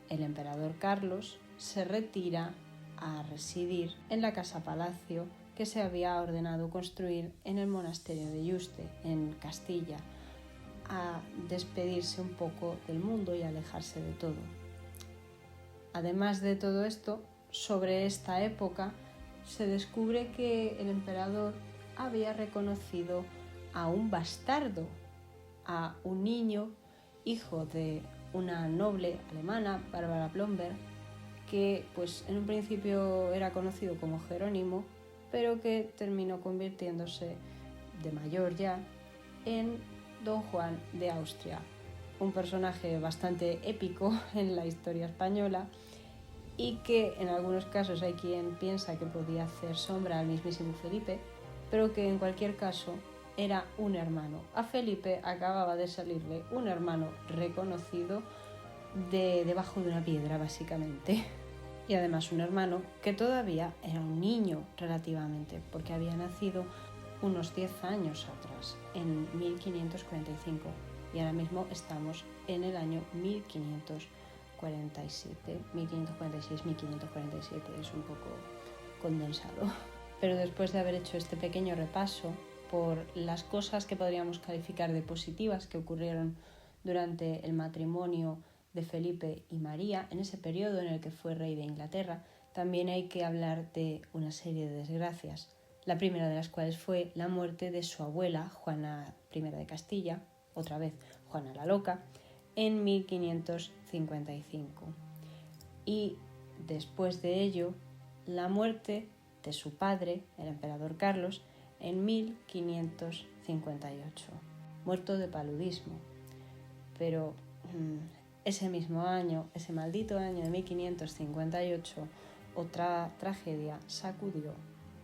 el emperador Carlos se retira a residir en la casa-palacio que se había ordenado construir en el monasterio de Yuste, en Castilla, a despedirse un poco del mundo y alejarse de todo. Además de todo esto, sobre esta época se descubre que el emperador había reconocido a un bastardo, a un niño, hijo de una noble alemana, Bárbara Blomberg, que pues en un principio era conocido como Jerónimo, pero que terminó convirtiéndose de mayor ya en Don Juan de Austria, un personaje bastante épico en la historia española y que en algunos casos hay quien piensa que podía hacer sombra al mismísimo Felipe, pero que en cualquier caso era un hermano. A Felipe acababa de salirle un hermano reconocido debajo de una piedra, básicamente. Y además un hermano que todavía era un niño relativamente, porque había nacido unos 10 años atrás, en 1545, y ahora mismo estamos en el año 1547, 1546-1547, es un poco condensado. Pero después de haber hecho este pequeño repaso por las cosas que podríamos calificar de positivas que ocurrieron durante el matrimonio de Felipe y María, en ese periodo en el que fue rey de Inglaterra, también hay que hablar de una serie de desgracias, la primera de las cuales fue la muerte de su abuela, Juana I de Castilla, otra vez Juana la Loca, en 1555. Y después de ello, la muerte de su padre, el emperador Carlos, en 1558, muerto de paludismo. Pero ese mismo año, ese maldito año de 1558, otra tragedia sacudió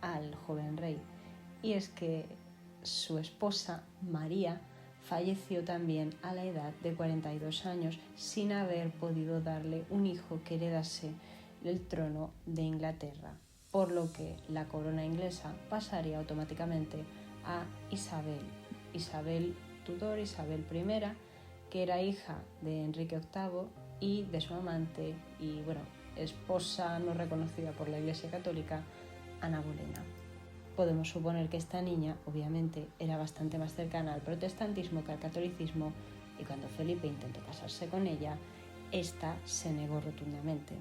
al joven rey, y es que su esposa María falleció también a la edad de 42 años sin haber podido darle un hijo que heredase el trono de Inglaterra, por lo que la corona inglesa pasaría automáticamente a Isabel Tudor, Isabel I, que era hija de Enrique VIII y de su amante y esposa no reconocida por la Iglesia Católica, Ana Bolena. Podemos suponer que esta niña, obviamente, era bastante más cercana al protestantismo que al catolicismo, y cuando Felipe intentó casarse con ella, ésta se negó rotundamente,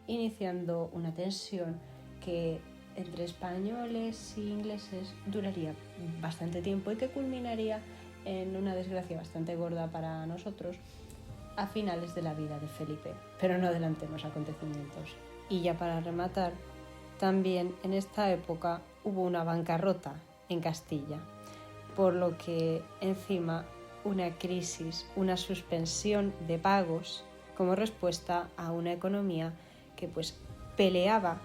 iniciando una tensión que entre españoles y ingleses duraría bastante tiempo y que culminaría en una desgracia bastante gorda para nosotros a finales de la vida de Felipe. Pero no adelantemos acontecimientos. Y ya para rematar, también en esta época hubo una bancarrota en Castilla, por lo que encima una crisis, una suspensión de pagos como respuesta a una economía que peleaba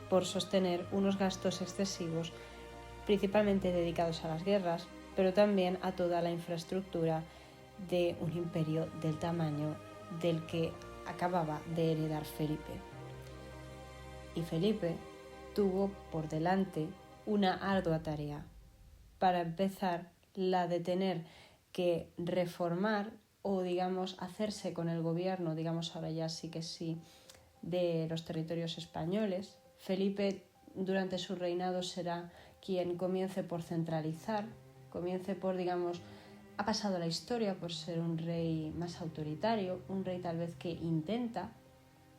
por sostener unos gastos excesivos, principalmente dedicados a las guerras, pero también a toda la infraestructura de un imperio del tamaño del que acababa de heredar Felipe. Y Felipe tuvo por delante una ardua tarea. Para empezar, la de tener que reformar o, hacerse con el gobierno, ahora ya sí que sí, de los territorios españoles. Felipe, durante su reinado, será quien comience por centralizar, ha pasado a la historia por ser un rey más autoritario, un rey tal vez que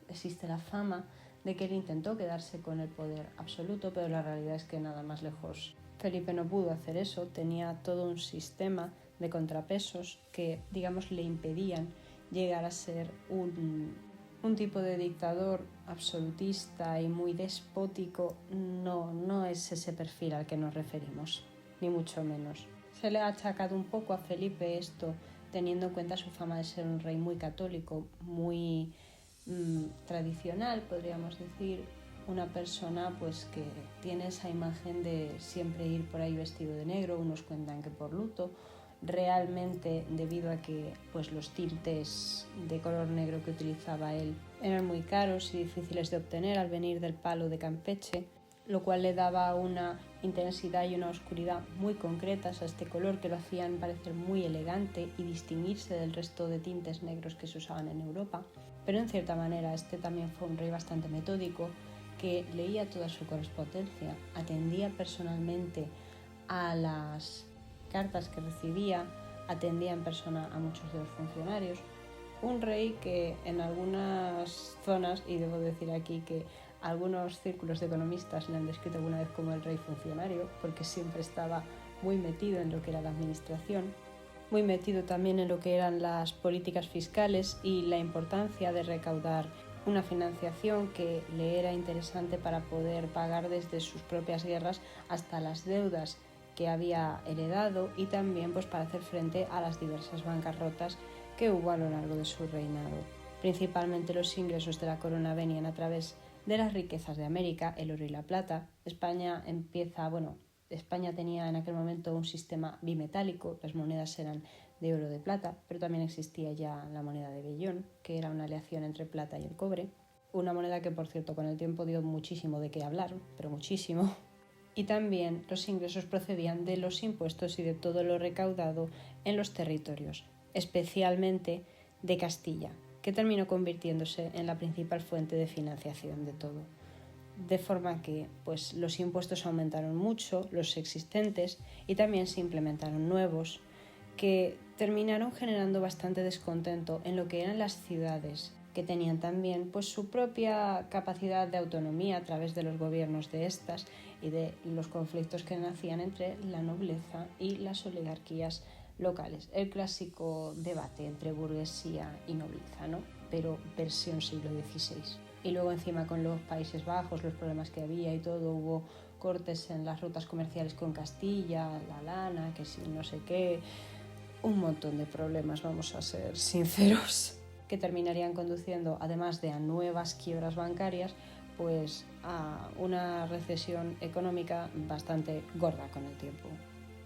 existe la fama de que él intentó quedarse con el poder absoluto, pero la realidad es que nada más lejos. Felipe no pudo hacer eso, tenía todo un sistema de contrapesos que, le impedían llegar a ser un tipo de dictador absolutista y muy despótico. No es ese perfil al que nos referimos, ni mucho menos. Se le ha achacado un poco a Felipe esto, teniendo en cuenta su fama de ser un rey muy católico, muy tradicional, podríamos decir, una persona que tiene esa imagen de siempre ir por ahí vestido de negro. Unos cuentan que por luto, realmente debido a que los tintes de color negro que utilizaba él eran muy caros y difíciles de obtener al venir del palo de Campeche, lo cual le daba una intensidad y una oscuridad muy concretas a este color que lo hacían parecer muy elegante y distinguirse del resto de tintes negros que se usaban en Europa. Pero en cierta manera este también fue un rey bastante metódico, que leía toda su correspondencia, atendía personalmente a las cartas que recibía, atendía en persona a muchos de los funcionarios. Un rey que en algunas zonas, y debo decir aquí que algunos círculos de economistas le han descrito alguna vez como el rey funcionario, porque siempre estaba muy metido en lo que era la administración, muy metido también en lo que eran las políticas fiscales y la importancia de recaudar una financiación que le era interesante para poder pagar desde sus propias guerras hasta las deudas que había heredado, y también para hacer frente a las diversas bancarrotas que hubo a lo largo de su reinado. Principalmente los ingresos de la corona venían a través de las riquezas de América, el oro y la plata. España tenía en aquel momento un sistema bimetálico, las monedas eran de oro de plata, pero también existía ya la moneda de vellón, que era una aleación entre plata y el cobre, una moneda que por cierto con el tiempo dio muchísimo de qué hablar, pero muchísimo. Y también los ingresos procedían de los impuestos y de todo lo recaudado en los territorios, especialmente de Castilla, que terminó convirtiéndose en la principal fuente de financiación de todo. de forma que pues, los impuestos aumentaron mucho, los existentes, y también se implementaron nuevos, que terminaron generando bastante descontento en lo que eran las ciudades, que tenían también pues, su propia capacidad de autonomía a través de los gobiernos de estas y de los conflictos que nacían entre la nobleza y las oligarquías locales. El clásico debate entre burguesía y nobleza, ¿no? Pero versión siglo XVI. Y luego encima con los Países Bajos, los problemas que había y todo, hubo cortes en las rutas comerciales con Castilla, la lana, que si no sé qué, un montón de problemas, vamos a ser sinceros, que terminarían conduciendo, además de a nuevas quiebras bancarias, pues a una recesión económica bastante gorda con el tiempo.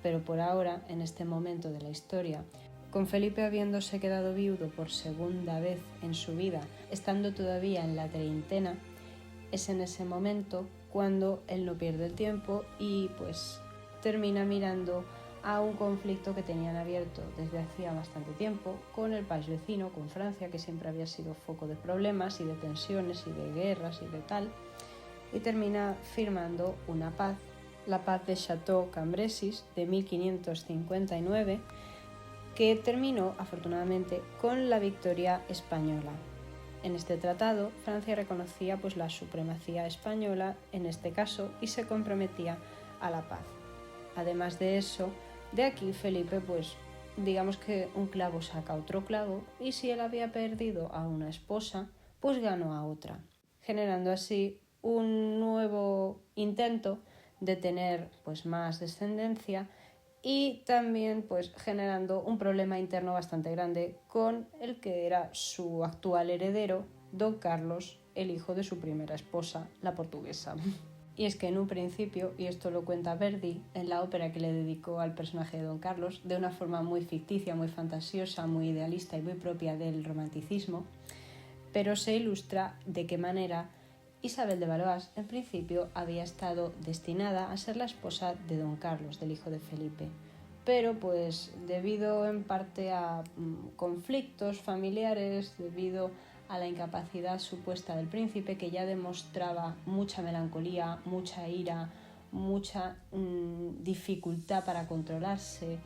Pero por ahora, en este momento de la historia, con Felipe habiéndose quedado viudo por segunda vez en su vida, estando todavía en la treintena, es en ese momento cuando él no pierde el tiempo y pues termina mirando a un conflicto que tenían abierto desde hacía bastante tiempo con el país vecino, con Francia, que siempre había sido foco de problemas y de tensiones y de guerras y de tal, y termina firmando una paz, la paz de Château-Cambrésis de 1559, que terminó afortunadamente con la victoria española. En este tratado, Francia reconocía pues, la supremacía española en este caso y se comprometía a la paz. Además de eso, de aquí Felipe, pues digamos que un clavo saca otro clavo y si él había perdido a una esposa, pues ganó a otra, generando así un nuevo intento de tener pues más descendencia y también pues generando un problema interno bastante grande con el que era su actual heredero, Don Carlos, el hijo de su primera esposa, la portuguesa. Y es que en un principio, y esto lo cuenta Verdi en la ópera que le dedicó al personaje de Don Carlos, de una forma muy ficticia, muy fantasiosa, muy idealista y muy propia del romanticismo, pero se ilustra de qué manera Isabel de Valois en principio había estado destinada a ser la esposa de Don Carlos, del hijo de Felipe, pero pues debido en parte a conflictos familiares, debido a la incapacidad supuesta del príncipe, que ya demostraba mucha melancolía, mucha ira, mucha dificultad para controlarse.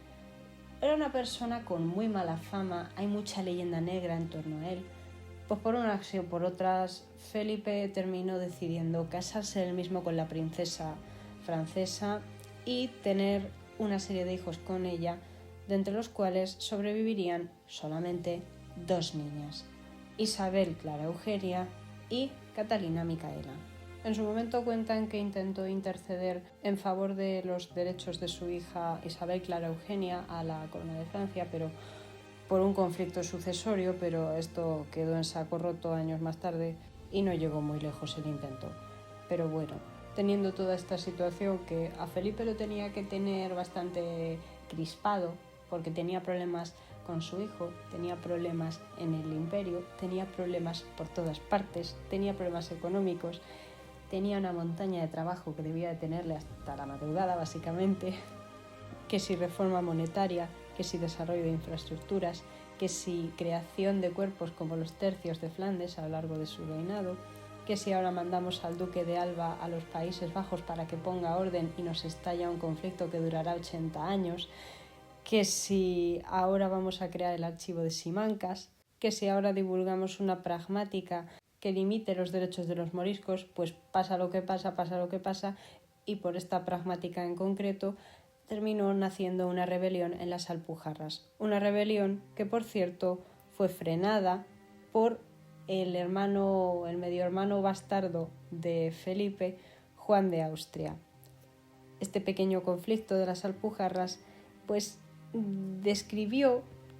Era una persona con muy mala fama, hay mucha leyenda negra en torno a él. Pues por unas y por otras, Felipe terminó decidiendo casarse él mismo con la princesa francesa y tener una serie de hijos con ella, de entre los cuales sobrevivirían solamente 2 niñas, Isabel Clara Eugenia y Catalina Micaela. En su momento cuentan que intentó interceder en favor de los derechos de su hija Isabel Clara Eugenia a la corona de Francia, pero por un conflicto sucesorio, pero esto quedó en saco roto años más tarde y no llegó muy lejos el intento. Pero bueno, teniendo toda esta situación que a Felipe lo tenía que tener bastante crispado, porque tenía problemas con su hijo, tenía problemas en el imperio, tenía problemas por todas partes, tenía problemas económicos, tenía una montaña de trabajo que debía de tenerle hasta la madrugada básicamente, que si reforma monetaria, que si desarrollo de infraestructuras, que si creación de cuerpos como los tercios de Flandes a lo largo de su reinado, que si ahora mandamos al duque de Alba a los Países Bajos para que ponga orden y nos estalla un conflicto que durará 80 años, que si ahora vamos a crear el archivo de Simancas, que si ahora divulgamos una pragmática que limite los derechos de los moriscos, pues pasa lo que pasa, y por esta pragmática en concreto terminó naciendo una rebelión en las Alpujarras. Una rebelión que, por cierto, fue frenada por el medio hermano bastardo de Felipe, Juan de Austria. Este pequeño conflicto de las Alpujarras, pues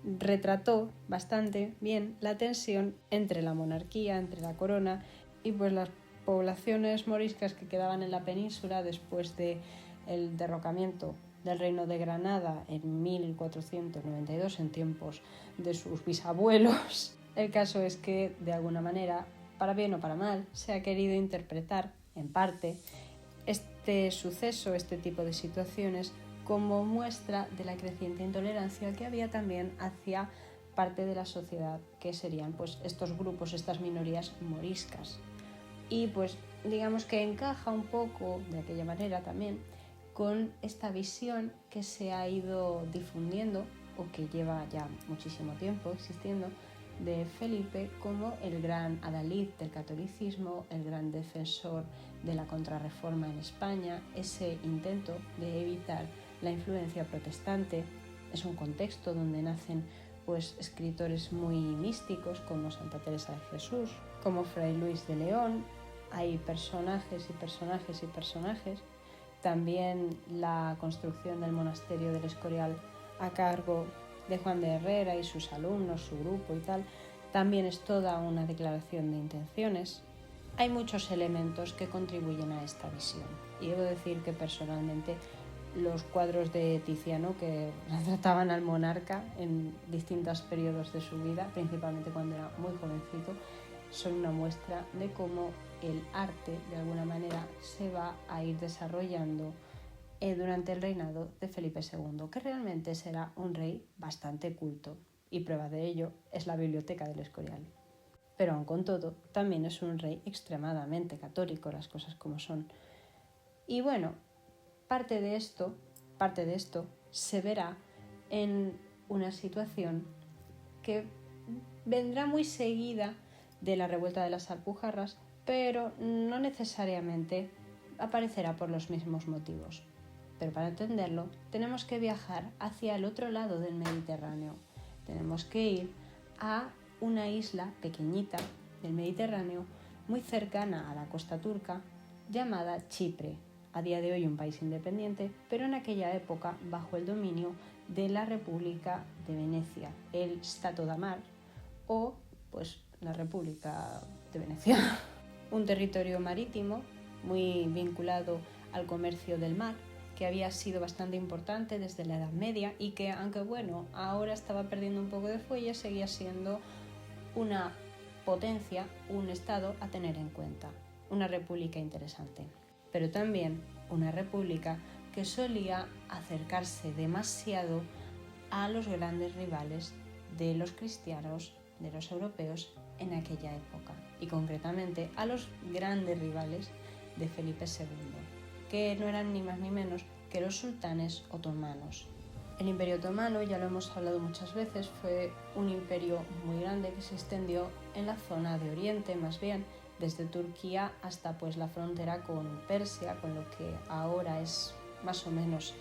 retrató bastante bien la tensión entre la monarquía, entre la corona y pues las poblaciones moriscas que quedaban en la península después del derrocamiento del reino de Granada en 1492, en tiempos de sus bisabuelos. El caso es que, de alguna manera, para bien o para mal, se ha querido interpretar, en parte, este suceso, este tipo de situaciones, como muestra de la creciente intolerancia que había también hacia parte de la sociedad, que serían pues estos grupos, estas minorías moriscas. Y pues digamos que encaja un poco de aquella manera también con esta visión que se ha ido difundiendo o que lleva ya muchísimo tiempo existiendo de Felipe como el gran adalid del catolicismo, el gran defensor de la contrarreforma en España, ese intento de evitar la influencia protestante. Es un contexto donde nacen escritores muy místicos como Santa Teresa de Jesús, como Fray Luis de León. Hay personajes y personajes y personajes. También la construcción del monasterio del Escorial a cargo de Juan de Herrera y sus alumnos, su grupo y tal, también es toda una declaración de intenciones. Hay muchos elementos que contribuyen a esta visión. Y debo decir que personalmente los cuadros de Tiziano que retrataban al monarca en distintos periodos de su vida, principalmente cuando era muy jovencito, son una muestra de cómo el arte de alguna manera se va a ir desarrollando durante el reinado de Felipe II, que realmente será un rey bastante culto, y prueba de ello es la biblioteca del Escorial. Pero aun con todo, también es un rey extremadamente católico, las cosas como son. Y bueno, parte de esto se verá en una situación que vendrá muy seguida de la revuelta de las Alpujarras, pero no necesariamente aparecerá por los mismos motivos. Pero para entenderlo tenemos que viajar hacia el otro lado del Mediterráneo. Tenemos que ir a una isla pequeñita del Mediterráneo muy cercana a la costa turca llamada Chipre. A día de hoy un país independiente, pero en aquella época bajo el dominio de la República de Venecia, el Stato d'Amar o la República de Venecia. Un territorio marítimo muy vinculado al comercio del mar, que había sido bastante importante desde la Edad Media y que, aunque ahora estaba perdiendo un poco de fuelle, seguía siendo una potencia, un estado a tener en cuenta, una república interesante. Pero también una república que solía acercarse demasiado a los grandes rivales de los cristianos, de los europeos en aquella época, y concretamente a los grandes rivales de Felipe II, que no eran ni más ni menos que los sultanes otomanos. El Imperio Otomano, ya lo hemos hablado muchas veces, fue un imperio muy grande que se extendió en la zona de Oriente, más bien desde Turquía hasta la frontera con Persia, con lo que ahora es más o menos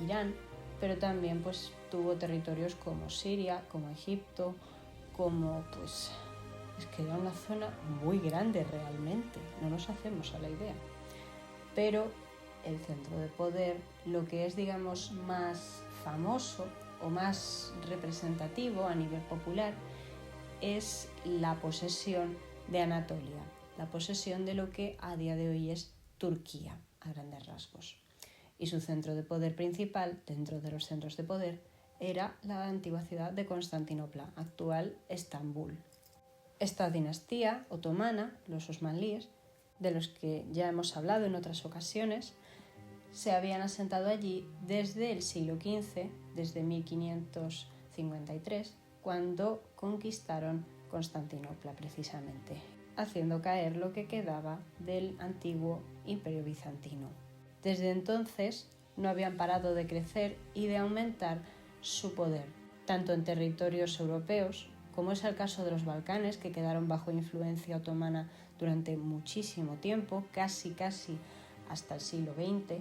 Irán, pero también tuvo territorios como Siria, como Egipto, como es que era una zona muy grande realmente, no nos hacemos a la idea. Pero el centro de poder, lo que es más famoso o más representativo a nivel popular, es la posesión de Anatolia, la posesión de lo que a día de hoy es Turquía, a grandes rasgos. Y su centro de poder principal, dentro de los centros de poder, era la antigua ciudad de Constantinopla, actual Estambul. Esta dinastía otomana, los osmanlíes, de los que ya hemos hablado en otras ocasiones, se habían asentado allí desde el siglo XV, desde 1553, cuando conquistaron Constantinopla precisamente, haciendo caer lo que quedaba del antiguo Imperio Bizantino. Desde entonces no habían parado de crecer y de aumentar su poder, tanto en territorios europeos, como es el caso de los Balcanes, que quedaron bajo influencia otomana durante muchísimo tiempo, casi hasta el siglo XX,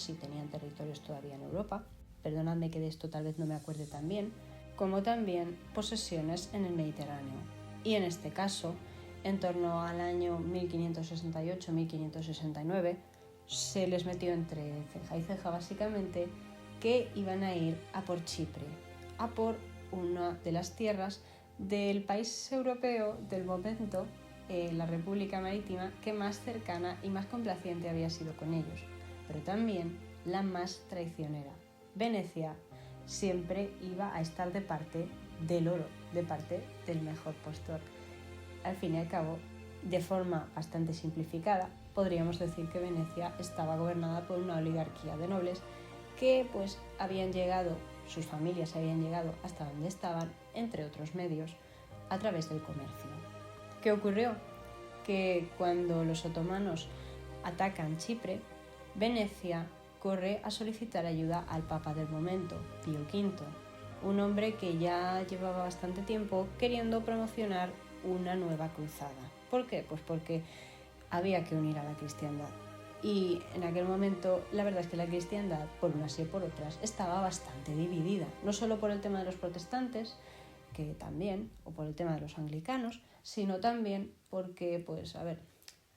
y tenían territorios todavía en Europa, perdonadme que de esto tal vez no me acuerde tan bien, como también posesiones en el Mediterráneo. Y en este caso, en torno al año 1568-1569, se les metió entre ceja y ceja básicamente que iban a ir a por Chipre, a por una de las tierras del país europeo del momento, la República Marítima, que más cercana y más complaciente había sido con ellos, pero también la más traicionera. Venecia siempre iba a estar de parte del oro, de parte del mejor postor. Al fin y al cabo, de forma bastante simplificada, podríamos decir que Venecia estaba gobernada por una oligarquía de nobles que habían llegado, sus familias habían llegado hasta donde estaban, entre otros medios, a través del comercio. ¿Qué ocurrió? que cuando los otomanos atacan Chipre, Venecia corre a solicitar ayuda al Papa del momento, Pío V, un hombre que ya llevaba bastante tiempo queriendo promocionar una nueva cruzada. ¿Por qué? Pues porque había que unir a la cristiandad. Y en aquel momento la verdad es que la cristiandad, por unas y por otras, estaba bastante dividida, no solo por el tema de los protestantes, que también, o por el tema de los anglicanos, sino también porque,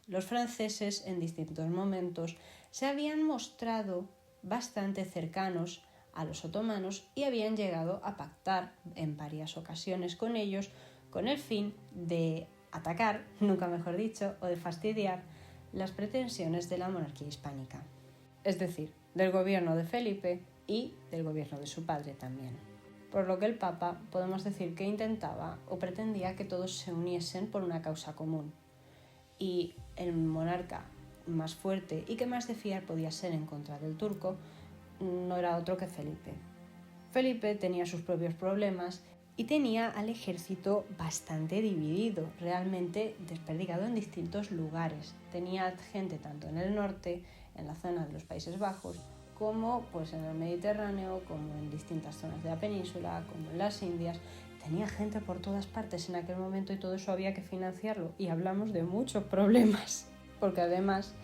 los franceses en distintos momentos se habían mostrado bastante cercanos a los otomanos y habían llegado a pactar en varias ocasiones con ellos con el fin de atacar, nunca mejor dicho, o de fastidiar las pretensiones de la monarquía hispánica, es decir, del gobierno de Felipe y del gobierno de su padre también. Por lo que el Papa podemos decir que intentaba o pretendía que todos se uniesen por una causa común. Y el monarca más fuerte y que más de fiar podía ser en contra del turco no era otro que Felipe. Felipe tenía sus propios problemas y tenía al ejército bastante dividido, realmente desperdigado en distintos lugares. Tenía gente tanto en el norte, en la zona de los Países Bajos, como en el Mediterráneo, como en distintas zonas de la península, como en las Indias. Tenía gente por todas partes en aquel momento y todo eso había que financiarlo. Y hablamos de muchos problemas, porque además,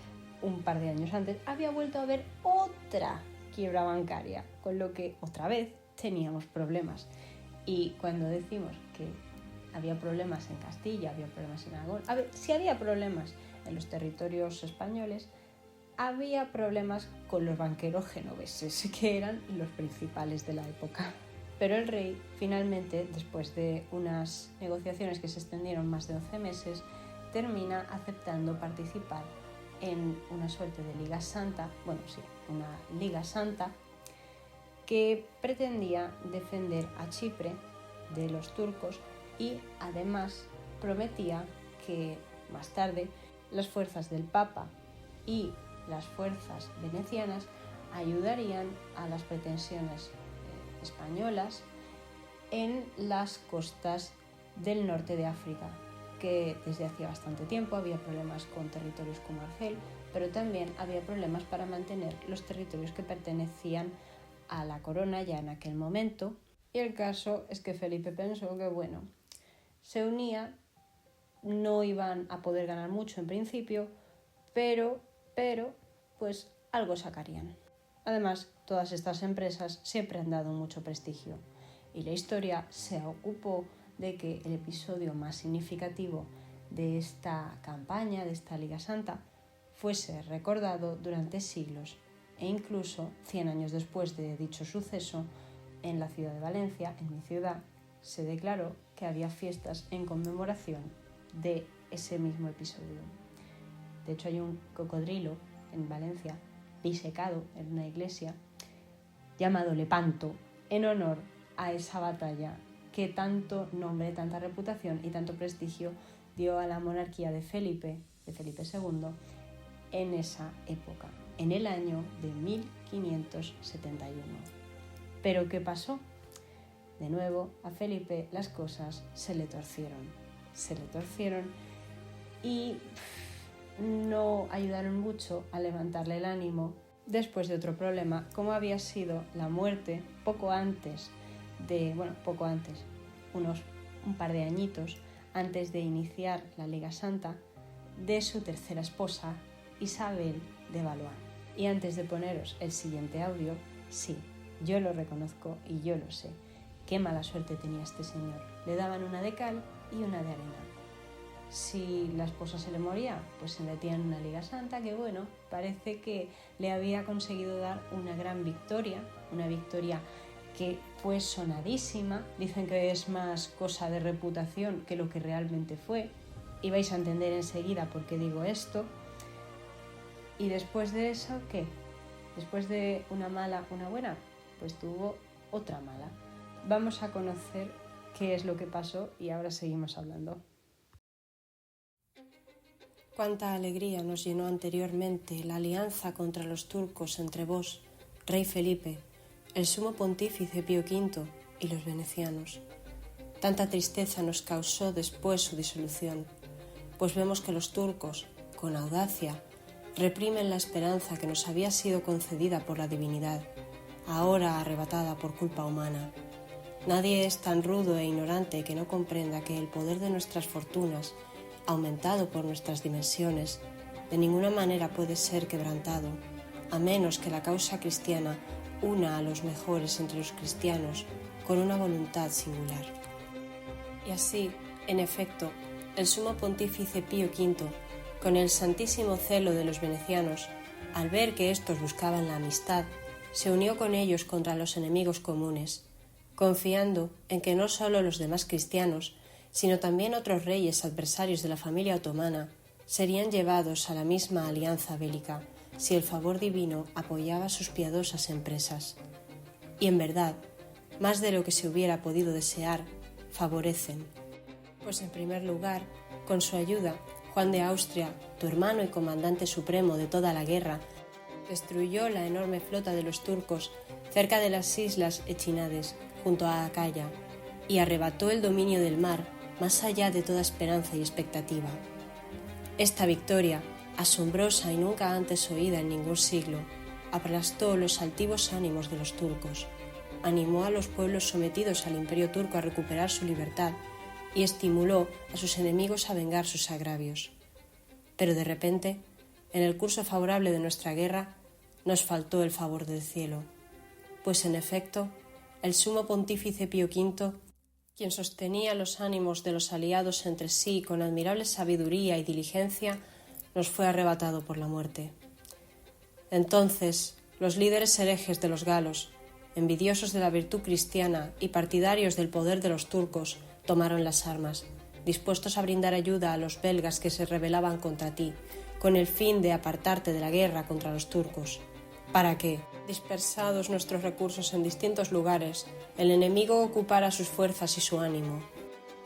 un par de años antes, había vuelto a haber otra quiebra bancaria, con lo que otra vez teníamos problemas. Y cuando decimos que había problemas en Castilla, había problemas en Aragón, si había problemas en los territorios españoles, había problemas con los banqueros genoveses, que eran los principales de la época. Pero el rey, finalmente, después de unas negociaciones que se extendieron más de 11 meses, termina aceptando participar en una suerte de Liga Santa, una Liga Santa, que pretendía defender a Chipre de los turcos y además prometía que más tarde las fuerzas del Papa y las fuerzas venecianas ayudarían a las pretensiones españolas en las costas del norte de África, que desde hacía bastante tiempo había problemas con territorios como Argel, pero también había problemas para mantener los territorios que pertenecían a la corona ya en aquel momento. Y el caso es que Felipe pensó que se unía, no iban a poder ganar mucho en principio, pero pues algo sacarían. Además, todas estas empresas siempre han dado mucho prestigio y la historia se ocupó de que el episodio más significativo de esta campaña, de esta Liga Santa, fuese recordado durante siglos e incluso 100 años después de dicho suceso, en la ciudad de Valencia, en mi ciudad, se declaró que había fiestas en conmemoración de ese mismo episodio. De hecho, hay un cocodrilo en Valencia disecado en una iglesia llamado Lepanto en honor a esa batalla que tanto nombre, tanta reputación y tanto prestigio dio a la monarquía de Felipe II en esa época, en el año de 1571. ¿Pero qué pasó? De nuevo, a Felipe las cosas se le torcieron y no ayudaron mucho a levantarle el ánimo después de otro problema, como había sido la muerte un par de añitos antes de iniciar la Liga Santa, de su tercera esposa, Isabel de Valois. Y antes de poneros el siguiente audio, sí, yo lo reconozco y yo lo sé, qué mala suerte tenía este señor. Le daban una de cal y una de arena. Si la esposa se le moría, pues se metía en una Liga Santa que, parece que le había conseguido dar una gran victoria, una victoria que fue sonadísima. Dicen que es más cosa de reputación que lo que realmente fue, y vais a entender enseguida por qué digo esto. Y después de eso, ¿qué? Después de una mala, una buena, pues tuvo otra mala. Vamos a conocer qué es lo que pasó y ahora seguimos hablando. Cuánta alegría nos llenó anteriormente la alianza contra los turcos entre vos, rey Felipe, el sumo pontífice Pío V y los venecianos. Tanta tristeza nos causó después su disolución. pues vemos que los turcos, con audacia, reprimen la esperanza que nos había sido concedida por la divinidad, ahora arrebatada por culpa humana. Nadie es tan rudo e ignorante que no comprenda que el poder de nuestras fortunas, aumentado por nuestras dimensiones, de ninguna manera puede ser quebrantado, a menos que la causa cristiana una a los mejores entre los cristianos con una voluntad singular. Y así, en efecto, el sumo pontífice Pío V, con el santísimo celo de los venecianos, al ver que éstos buscaban la amistad, se unió con ellos contra los enemigos comunes, confiando en que no solo los demás cristianos, sino también otros reyes adversarios de la familia otomana, serían llevados a la misma alianza bélica si el favor divino apoyaba sus piadosas empresas. Y en verdad, más de lo que se hubiera podido desear, favorecen. Pues en primer lugar, con su ayuda, Juan de Austria, tu hermano y comandante supremo de toda la guerra, destruyó la enorme flota de los turcos cerca de las islas Echinades, junto a Acaya, y arrebató el dominio del mar más allá de toda esperanza y expectativa. Esta victoria, asombrosa y nunca antes oída en ningún siglo, aplastó los altivos ánimos de los turcos, animó a los pueblos sometidos al imperio turco a recuperar su libertad y estimuló a sus enemigos a vengar sus agravios. Pero de repente, en el curso favorable de nuestra guerra, nos faltó el favor del cielo, pues en efecto, el sumo pontífice Pío V, quien sostenía los ánimos de los aliados entre sí con admirable sabiduría y diligencia, nos fue arrebatado por la muerte. Entonces, los líderes herejes de los galos, envidiosos de la virtud cristiana y partidarios del poder de los turcos, tomaron las armas, dispuestos a brindar ayuda a los belgas que se rebelaban contra ti, con el fin de apartarte de la guerra contra los turcos, para que, dispersados nuestros recursos en distintos lugares, el enemigo ocupara sus fuerzas y su ánimo.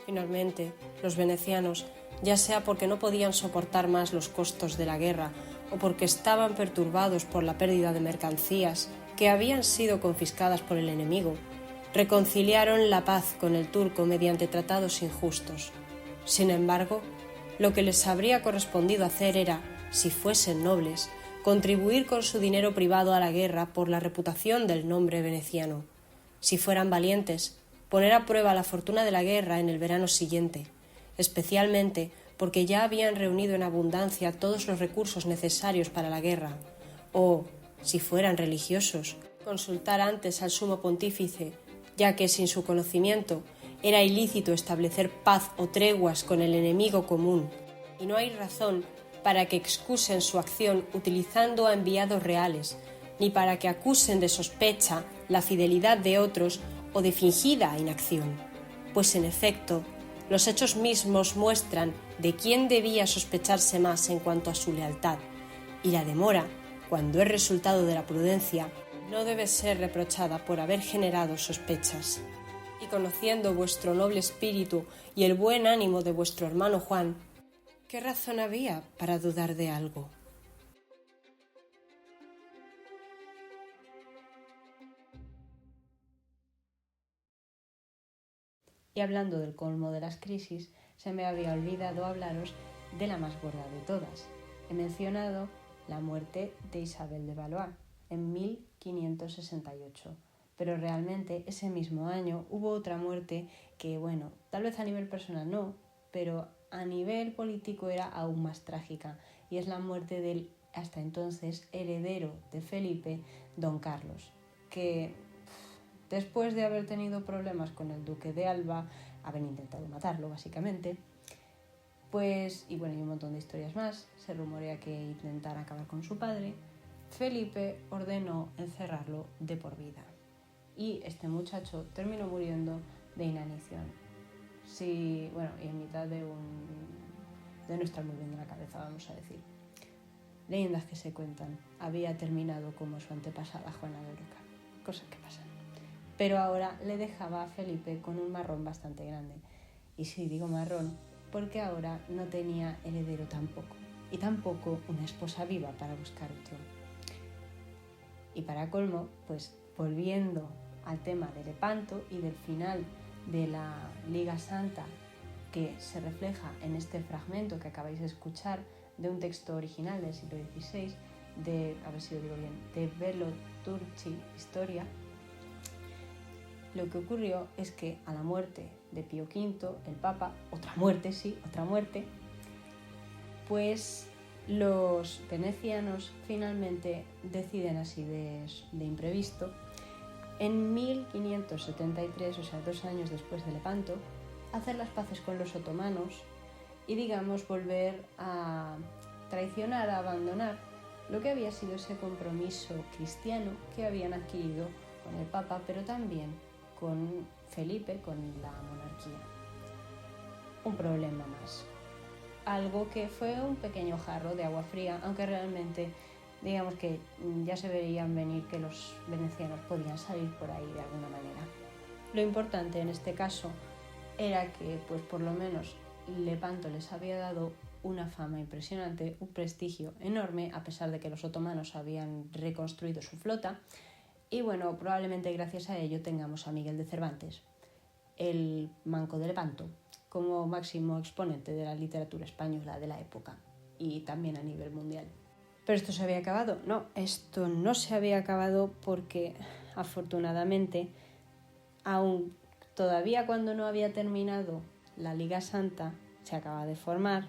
Finalmente, los venecianos, ya sea porque no podían soportar más los costos de la guerra o porque estaban perturbados por la pérdida de mercancías que habían sido confiscadas por el enemigo, reconciliaron la paz con el turco mediante tratados injustos. Sin embargo, lo que les habría correspondido hacer era, si fuesen nobles, contribuir con su dinero privado a la guerra por la reputación del nombre veneciano. Si fueran valientes, poner a prueba la fortuna de la guerra en el verano siguiente, especialmente porque ya habían reunido en abundancia todos los recursos necesarios para la guerra, o, si fueran religiosos, consultar antes al sumo pontífice, ya que sin su conocimiento era ilícito establecer paz o treguas con el enemigo común, y no hay razón para que excusen su acción utilizando a enviados reales, ni para que acusen de sospecha la fidelidad de otros o de fingida inacción, pues en efecto, los hechos mismos muestran de quién debía sospecharse más en cuanto a su lealtad, y la demora, cuando es resultado de la prudencia, no debe ser reprochada por haber generado sospechas. Y conociendo vuestro noble espíritu y el buen ánimo de vuestro hermano Juan, ¿qué razón había para dudar de algo? Y hablando del colmo de las crisis, se me había olvidado hablaros de la más gorda de todas. He mencionado la muerte de Isabel de Valois en 1568, pero realmente ese mismo año hubo otra muerte que, bueno, tal vez a nivel personal no, pero a nivel político era aún más trágica, y es la muerte del hasta entonces heredero de Felipe, don Carlos, que después de haber tenido problemas con el duque de Alba, haber intentado matarlo básicamente, pues, y bueno, y un montón de historias más, se rumorea que intentara acabar con su padre, Felipe ordenó encerrarlo de por vida. Y este muchacho terminó muriendo de inanición. Sí, bueno, y en mitad de no estar muy bien de la cabeza, vamos a decir. Leyendas que se cuentan. Había terminado como su antepasada Juana de Lorca. Cosas que pasan. Pero ahora le dejaba a Felipe con un marrón bastante grande. Y sí, digo marrón, porque ahora no tenía heredero tampoco. Y tampoco una esposa viva para buscar otro. Y para colmo, pues volviendo al tema de Lepanto y del final de la Liga Santa que se refleja en este fragmento que acabáis de escuchar de un texto original del siglo XVI, a ver si lo digo bien, de Belo Turci Historia. Lo que ocurrió es que a la muerte de Pío V, el Papa, otra muerte, pues los venecianos finalmente deciden así de imprevisto, en 1573, o sea, 2 años después de Lepanto, hacer las paces con los otomanos y, digamos, volver a traicionar, a abandonar lo que había sido ese compromiso cristiano que habían adquirido con el Papa, pero también con Felipe, con la monarquía. Un problema más. Algo que fue un pequeño jarro de agua fría, aunque realmente, digamos que ya se veían venir que los venecianos podían salir por ahí de alguna manera. Lo importante en este caso era que, pues por lo menos, Lepanto les había dado una fama impresionante, un prestigio enorme, a pesar de que los otomanos habían reconstruido su flota. Y bueno, probablemente gracias a ello tengamos a Miguel de Cervantes, el Manco de Lepanto, como máximo exponente de la literatura española de la época y también a nivel mundial. ¿Pero esto se había acabado? No, esto no se había acabado porque, afortunadamente, aún todavía cuando no había terminado la Liga Santa, se acaba de formar,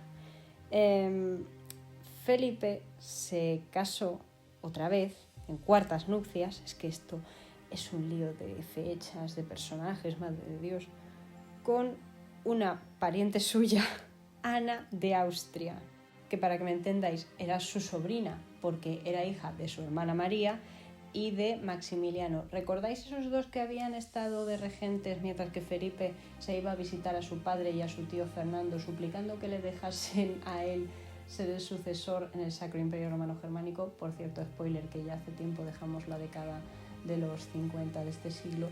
Felipe se casó otra vez en cuartas nupcias. Es que esto es un lío de fechas, de personajes, madre de Dios, con una pariente suya, Ana de Austria, que, para que me entendáis, era su sobrina, porque era hija de su hermana María y de Maximiliano. ¿Recordáis esos dos que habían estado de regentes mientras que Felipe se iba a visitar a su padre y a su tío Fernando, suplicando que le dejasen a él ser el sucesor en el Sacro Imperio Romano Germánico? Por cierto, spoiler, que ya hace tiempo dejamos la década de los 50 de este siglo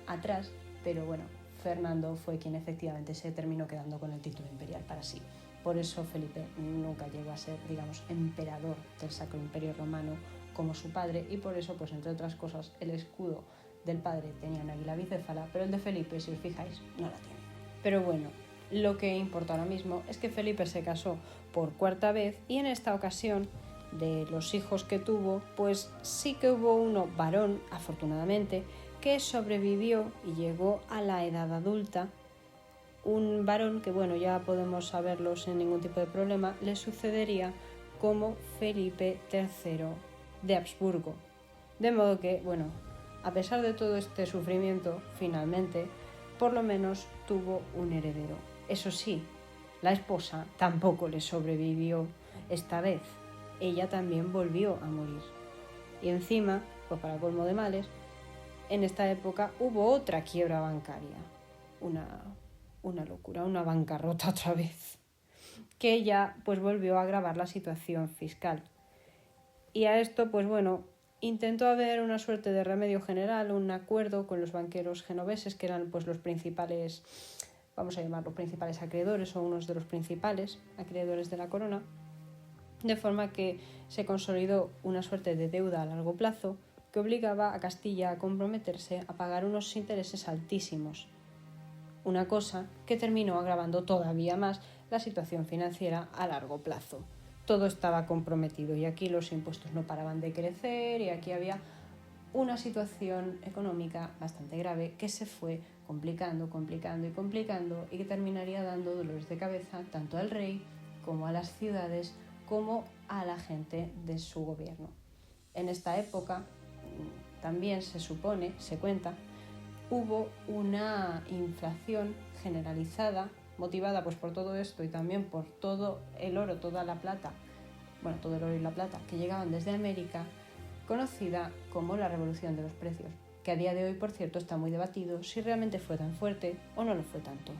atrás, pero bueno, Fernando fue quien efectivamente se terminó quedando con el título imperial para sí. Por eso Felipe nunca llegó a ser, digamos, emperador del Sacro Imperio Romano como su padre, y por eso, pues entre otras cosas, el escudo del padre tenía una águila bicéfala, pero el de Felipe, si os fijáis, no la tiene. Pero bueno, lo que importa ahora mismo es que Felipe se casó por cuarta vez, y en esta ocasión, de los hijos que tuvo, pues sí que hubo uno varón, afortunadamente, que sobrevivió y llegó a la edad adulta. Un varón que, bueno, ya podemos saberlo sin ningún tipo de problema, le sucedería como Felipe III de Habsburgo. De modo que, bueno, a pesar de todo este sufrimiento, finalmente, por lo menos tuvo un heredero. Eso sí, la esposa tampoco le sobrevivió esta vez. Ella también volvió a morir. Y encima, pues para colmo de males, en esta época hubo otra quiebra bancaria. Una locura, una bancarrota otra vez, que ya pues volvió a agravar la situación fiscal. Y a esto, pues bueno, intentó haber una suerte de remedio general, un acuerdo con los banqueros genoveses, que eran pues los principales, vamos a llamarlos principales acreedores, o unos de los principales acreedores de la corona, de forma que se consolidó una suerte de deuda a largo plazo que obligaba a Castilla a comprometerse a pagar unos intereses altísimos. Una cosa que terminó agravando todavía más la situación financiera a largo plazo. Todo estaba comprometido y aquí los impuestos no paraban de crecer, y aquí había una situación económica bastante grave que se fue complicando y que terminaría dando dolores de cabeza tanto al rey como a las ciudades como a la gente de su gobierno. En esta época también se cuenta, hubo una inflación generalizada motivada pues por todo esto y también por todo el oro, toda la plata, bueno, todo el oro y la plata que llegaban desde América, conocida como la Revolución de los Precios, que a día de hoy, por cierto, está muy debatido si realmente fue tan fuerte o no lo fue tanto.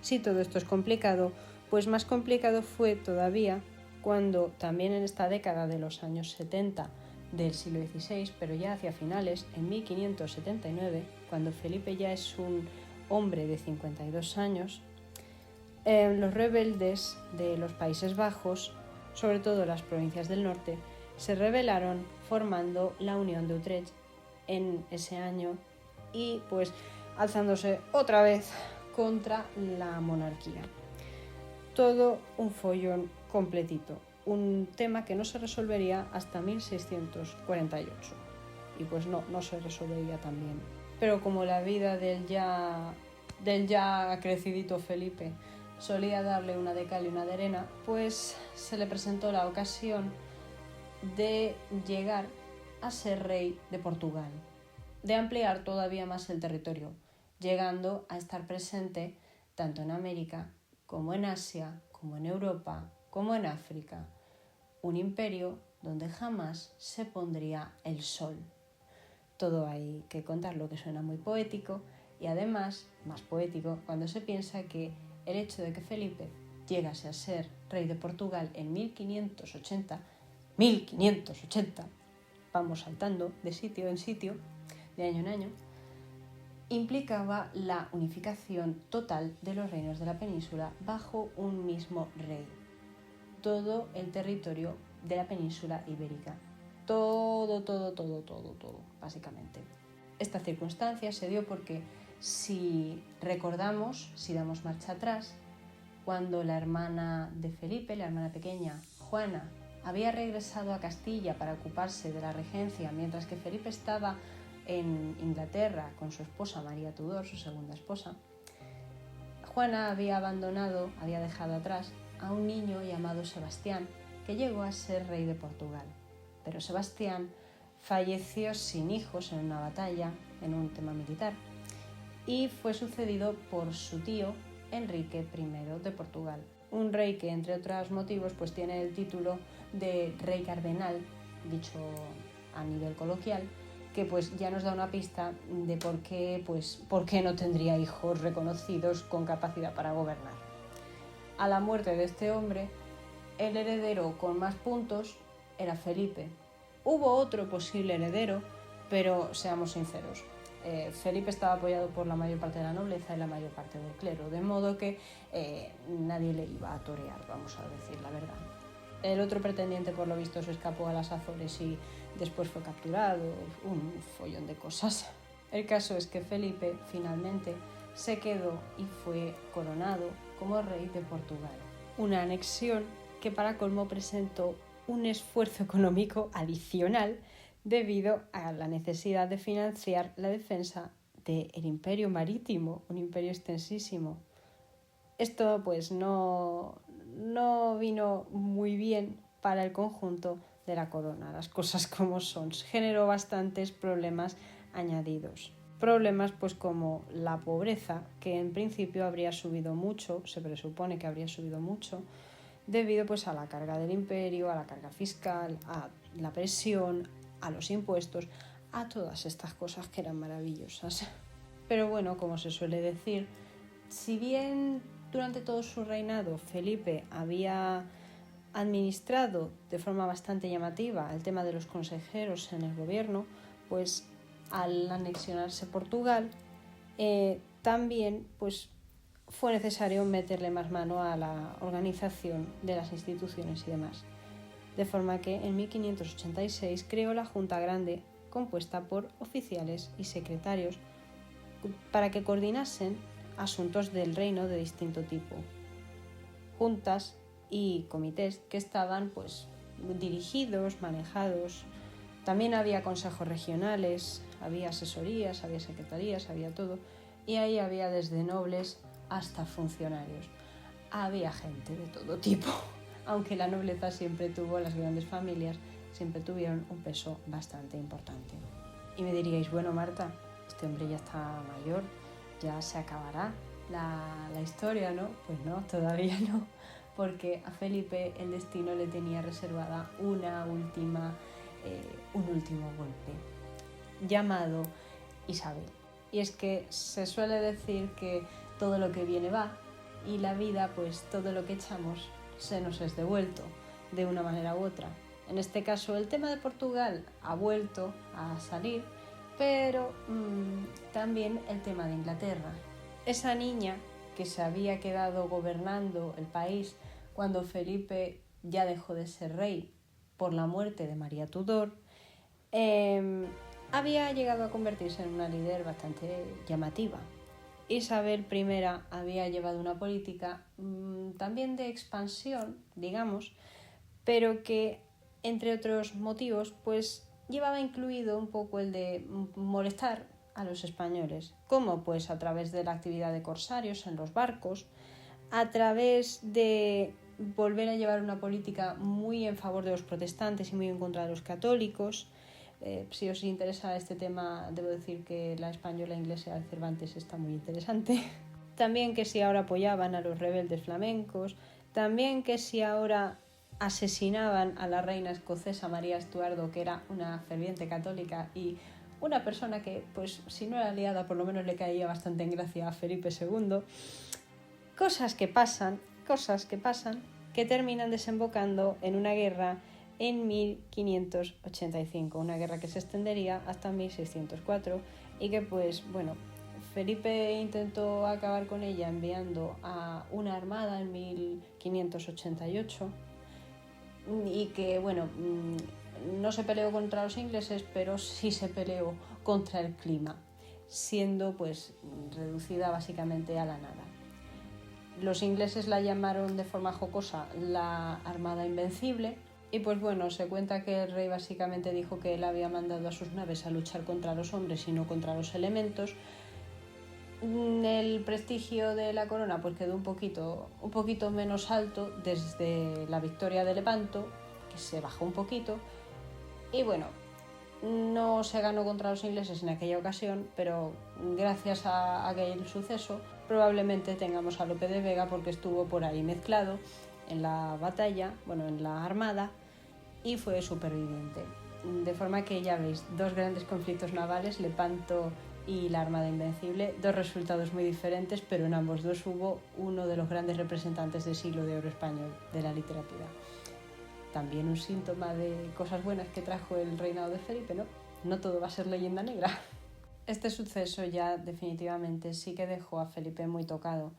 Si todo esto es complicado, pues más complicado fue todavía cuando también en esta década de los años 70 del siglo XVI, pero ya hacia finales, en 1579, cuando Felipe ya es un hombre de 52 años, los rebeldes de los Países Bajos, sobre todo las provincias del norte, se rebelaron formando la Unión de Utrecht en ese año y pues alzándose otra vez contra la monarquía. Todo un follón completito, un tema que no se resolvería hasta 1648. Y pues no se resolvería tan bien. Pero como la vida del ya crecidito Felipe solía darle una de cal y una de arena, pues se le presentó la ocasión de llegar a ser rey de Portugal, de ampliar todavía más el territorio, llegando a estar presente tanto en América como en Asia, como en Europa, como en África. Un imperio donde jamás se pondría el sol. Todo hay que contarlo, que suena muy poético, y además más poético cuando se piensa que el hecho de que Felipe llegase a ser rey de Portugal en 1580, vamos saltando de sitio en sitio, de año en año, implicaba la unificación total de los reinos de la península bajo un mismo rey. Todo el territorio de la península ibérica. Todo, básicamente. Esta circunstancia se dio porque, si recordamos, si damos marcha atrás, cuando la hermana de Felipe, la hermana pequeña, Juana, había regresado a Castilla para ocuparse de la regencia, mientras que Felipe estaba en Inglaterra con su esposa María Tudor, su segunda esposa, Juana había dejado atrás a un niño llamado Sebastián, que llegó a ser rey de Portugal. Pero Sebastián falleció sin hijos en una batalla, en un tema militar, y fue sucedido por su tío Enrique I de Portugal. Un rey que, entre otros motivos, pues tiene el título de rey cardenal, dicho a nivel coloquial, que pues ya nos da una pista de por qué no tendría hijos reconocidos con capacidad para gobernar. A la muerte de este hombre, el heredero con más puntos era Felipe. Hubo otro posible heredero, pero seamos sinceros, Felipe estaba apoyado por la mayor parte de la nobleza y la mayor parte del clero, de modo que nadie le iba a torear, vamos a decir la verdad. El otro pretendiente, por lo visto, se escapó a las Azores y después fue capturado, un follón de cosas. El caso es que Felipe finalmente se quedó y fue coronado como rey de Portugal. Una anexión que para colmo presentó un esfuerzo económico adicional debido a la necesidad de financiar la defensa del imperio marítimo, un imperio extensísimo. Esto pues no vino muy bien para el conjunto de la corona, las cosas como son. Generó bastantes problemas añadidos. Problemas pues como la pobreza, que en principio habría subido mucho, se presupone que habría subido mucho, debido pues a la carga del imperio, a la carga fiscal, a la presión, a los impuestos, a todas estas cosas que eran maravillosas. Pero bueno, como se suele decir, si bien durante todo su reinado Felipe había administrado de forma bastante llamativa el tema de los consejeros en el gobierno, pues al anexionarse Portugal también pues fue necesario meterle más mano a la organización de las instituciones y demás. De forma que en 1586 creó la Junta Grande, compuesta por oficiales y secretarios, para que coordinasen asuntos del reino de distinto tipo. Juntas y comités que estaban pues dirigidos, manejados. También había consejos regionales, había asesorías, había secretarías, había todo. Y ahí había desde nobles hasta funcionarios. Había gente de todo tipo. Aunque la nobleza siempre tuvo, las grandes familias siempre tuvieron un peso bastante importante. Y me diríais, bueno Marta, este hombre ya está mayor, ya se acabará la historia, ¿no? Pues no, todavía no, porque a Felipe el destino le tenía reservada un último golpe, llamado Isabel. Y es que se suele decir que todo lo que viene va, y la vida, pues todo lo que echamos se nos es devuelto de una manera u otra. En este caso el tema de Portugal ha vuelto a salir, pero también el tema de Inglaterra. Esa niña que se había quedado gobernando el país cuando Felipe ya dejó de ser rey por la muerte de María Tudor, había llegado a convertirse en una líder bastante llamativa. Isabel I había llevado una política también de expansión, digamos, pero que, entre otros motivos, pues llevaba incluido un poco el de molestar a los españoles. ¿Cómo? Pues a través de la actividad de corsarios en los barcos, a través de volver a llevar una política muy en favor de los protestantes y muy en contra de los católicos. Si os interesa este tema, debo decir que la española inglesa de Cervantes está muy interesante. También que si ahora apoyaban a los rebeldes flamencos, también que si ahora asesinaban a la reina escocesa María Estuardo, que era una ferviente católica y una persona que, pues, si no era aliada, por lo menos le caía bastante en gracia a Felipe II. Cosas que pasan, que terminan desembocando en una guerra en 1585, una guerra que se extendería hasta 1604 y que, pues, bueno, Felipe intentó acabar con ella enviando a una armada en 1588 y que, bueno, no se peleó contra los ingleses, pero sí se peleó contra el clima, siendo pues reducida básicamente a la nada. Los ingleses la llamaron de forma jocosa la Armada Invencible y pues bueno, se cuenta que el rey básicamente dijo que él había mandado a sus naves a luchar contra los hombres y no contra los elementos. El prestigio de la corona pues quedó un poquito menos alto desde la victoria de Lepanto, que se bajó un poquito, y bueno, no se ganó contra los ingleses en aquella ocasión, pero gracias a aquel suceso probablemente tengamos a Lope de Vega porque estuvo por ahí mezclado en la batalla, bueno, en la armada, y fue superviviente. De forma que ya veis, dos grandes conflictos navales, Lepanto y la Armada Invencible, dos resultados muy diferentes, pero en ambos dos hubo uno de los grandes representantes del siglo de oro español de la literatura. También un síntoma de cosas buenas que trajo el reinado de Felipe, ¿no? No todo va a ser leyenda negra. Este suceso ya definitivamente sí que dejó a Felipe muy tocado,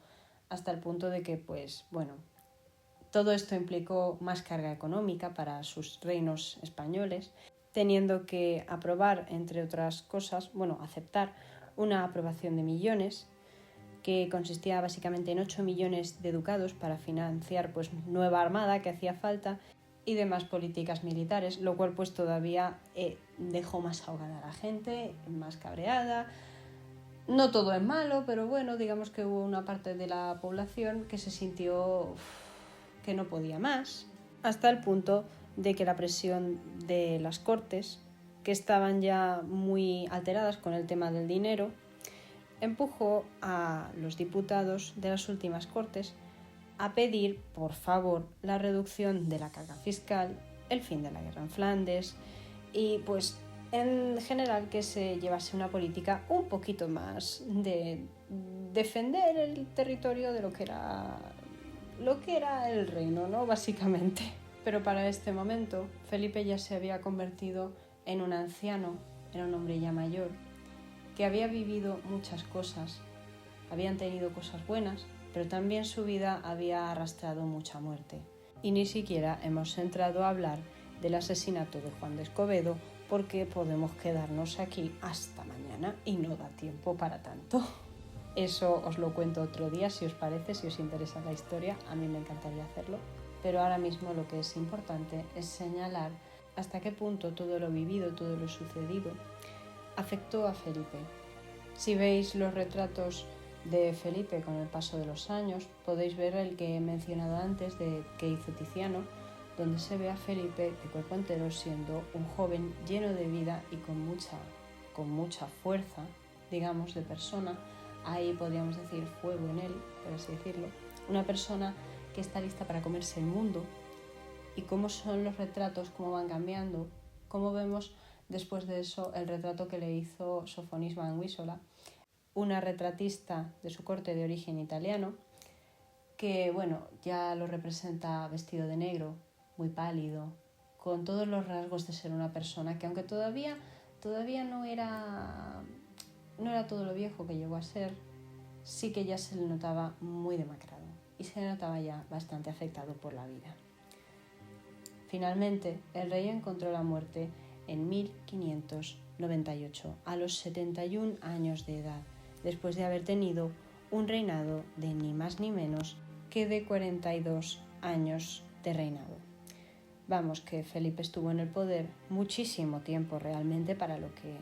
hasta el punto de que, pues, bueno, todo esto implicó más carga económica para sus reinos españoles, teniendo que aprobar, entre otras cosas, aceptar una aprobación de millones, que consistía básicamente en 8 millones de ducados para financiar pues nueva armada que hacía falta y demás políticas militares, lo cual pues todavía dejó más ahogada a la gente, más cabreada. No todo es malo, pero bueno, digamos que hubo una parte de la población que se sintió que no podía más, hasta el punto de que la presión de las Cortes, que estaban ya muy alteradas con el tema del dinero, empujó a los diputados de las últimas Cortes a pedir, por favor, la reducción de la carga fiscal, el fin de la guerra en Flandes y, pues, en general que se llevase una política un poquito más de defender el territorio de lo que era el reino, ¿no? Básicamente. Pero para este momento, Felipe ya se había convertido en un anciano, era un hombre ya mayor, que había vivido muchas cosas, habían tenido cosas buenas, pero también su vida había arrastrado mucha muerte. Y ni siquiera hemos entrado a hablar del asesinato de Juan de Escobedo, porque podemos quedarnos aquí hasta mañana y no da tiempo para tanto. Eso os lo cuento otro día, si os parece, si os interesa la historia, a mí me encantaría hacerlo. Pero ahora mismo lo que es importante es señalar hasta qué punto todo lo vivido, todo lo sucedido, afectó a Felipe. Si veis los retratos de Felipe con el paso de los años, podéis ver el que he mencionado antes, que hizo Tiziano, donde se ve a Felipe de cuerpo entero siendo un joven lleno de vida y con mucha fuerza, digamos, de persona. Ahí podríamos decir fuego en él, por así decirlo. Una persona que está lista para comerse el mundo. Y cómo son los retratos, cómo van cambiando, cómo vemos después de eso el retrato que le hizo Sofonisba Anguissola, una retratista de su corte de origen italiano, que bueno, ya lo representa vestido de negro, muy pálido, con todos los rasgos de ser una persona que, aunque todavía no era todo lo viejo que llegó a ser, sí que ya se le notaba muy demacrado y se le notaba ya bastante afectado por la vida. Finalmente, el rey encontró la muerte en 1598, a los 71 años de edad, después de haber tenido un reinado de ni más ni menos que de 42 años de reinado. Vamos, que Felipe estuvo en el poder muchísimo tiempo realmente para lo que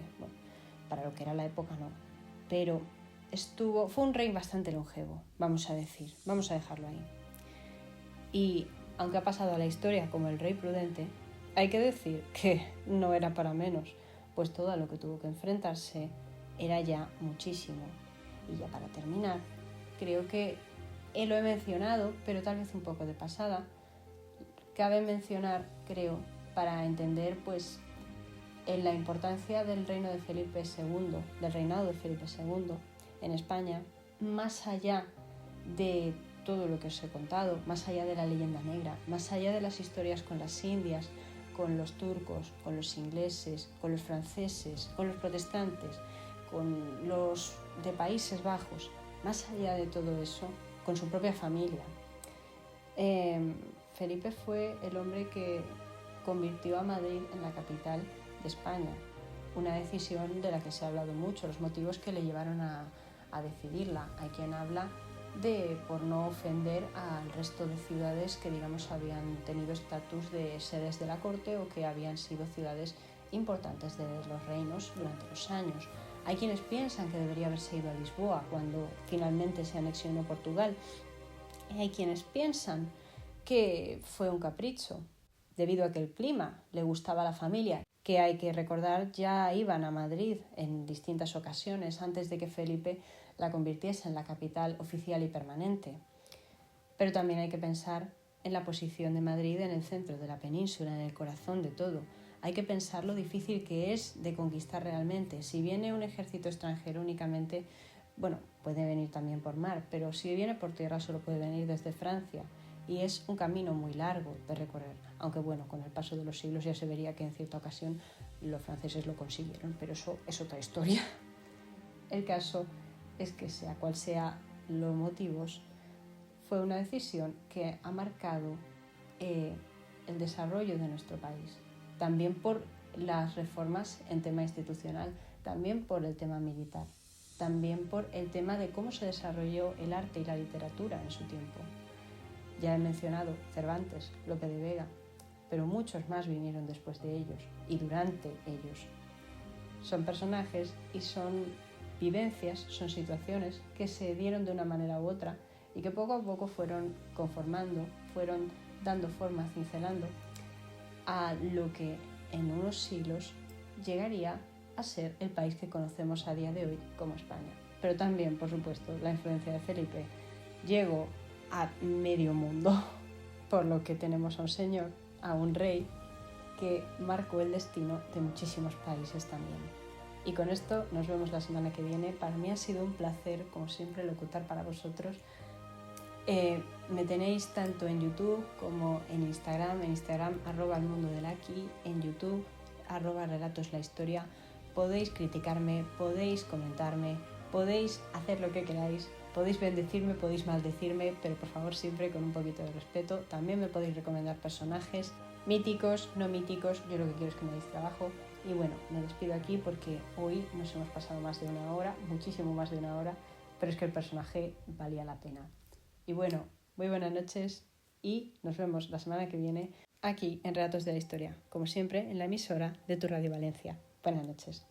era la época, no. Pero fue un rey bastante longevo, vamos a dejarlo ahí. Y aunque ha pasado a la historia como el rey prudente, hay que decir que no era para menos, pues todo a lo que tuvo que enfrentarse era ya muchísimo. Y ya para terminar, creo que lo he mencionado, pero tal vez un poco de pasada. Cabe mencionar, creo, para entender pues en la importancia del reinado de Felipe II en España, más allá de todo lo que os he contado, más allá de la leyenda negra, más allá de las historias con las indias, con los turcos, con los ingleses, con los franceses, con los protestantes, con los de Países Bajos, más allá de todo eso, con su propia familia. Felipe fue el hombre que convirtió a Madrid en la capital de España, una decisión de la que se ha hablado mucho, los motivos que le llevaron a decidirla. Hay quien habla de por no ofender al resto de ciudades que digamos habían tenido estatus de sedes de la corte o que habían sido ciudades importantes de los reinos durante los años. Hay quienes piensan que debería haberse ido a Lisboa cuando finalmente se anexionó Portugal. Hay quienes piensan que fue un capricho debido a que el clima le gustaba a la familia, que hay que recordar ya iban a Madrid en distintas ocasiones antes de que Felipe la convirtiese en la capital oficial y permanente. Pero también hay que pensar en la posición de Madrid en el centro de la península, en el corazón de todo. Hay que pensar lo difícil que es de conquistar realmente. Si viene un ejército extranjero únicamente, puede venir también por mar, pero si viene por tierra solo puede venir desde Francia. Y es un camino muy largo de recorrer, aunque con el paso de los siglos ya se vería que en cierta ocasión los franceses lo consiguieron, pero eso es otra historia. El caso es que sea cual sea los motivos, fue una decisión que ha marcado el desarrollo de nuestro país, también por las reformas en tema institucional, también por el tema militar, también por el tema de cómo se desarrolló el arte y la literatura en su tiempo. Ya he mencionado Cervantes, Lope de Vega, pero muchos más vinieron después de ellos y durante ellos. Son personajes y son vivencias, son situaciones que se dieron de una manera u otra y que poco a poco fueron conformando, fueron dando forma, cincelando a lo que en unos siglos llegaría a ser el país que conocemos a día de hoy como España. Pero también, por supuesto, la influencia de Felipe llegó a medio mundo, por lo que tenemos a un señor, a un rey que marcó el destino de muchísimos países también. Y con esto nos vemos la semana que viene. Para mí ha sido un placer, como siempre, locutar para vosotros. Me tenéis tanto en YouTube como en Instagram, @elmundodelaki, en YouTube, @relatoslahistoria. Podéis criticarme, podéis comentarme, podéis hacer lo que queráis, podéis bendecirme, podéis maldecirme, pero por favor siempre con un poquito de respeto. También me podéis recomendar personajes míticos, no míticos, yo lo que quiero es que me deis trabajo. Y me despido aquí porque hoy nos hemos pasado más de una hora, muchísimo más de una hora, pero es que el personaje valía la pena. Y muy buenas noches y nos vemos la semana que viene aquí en Relatos de la Historia, como siempre en la emisora de Tu Radio Valencia. Buenas noches.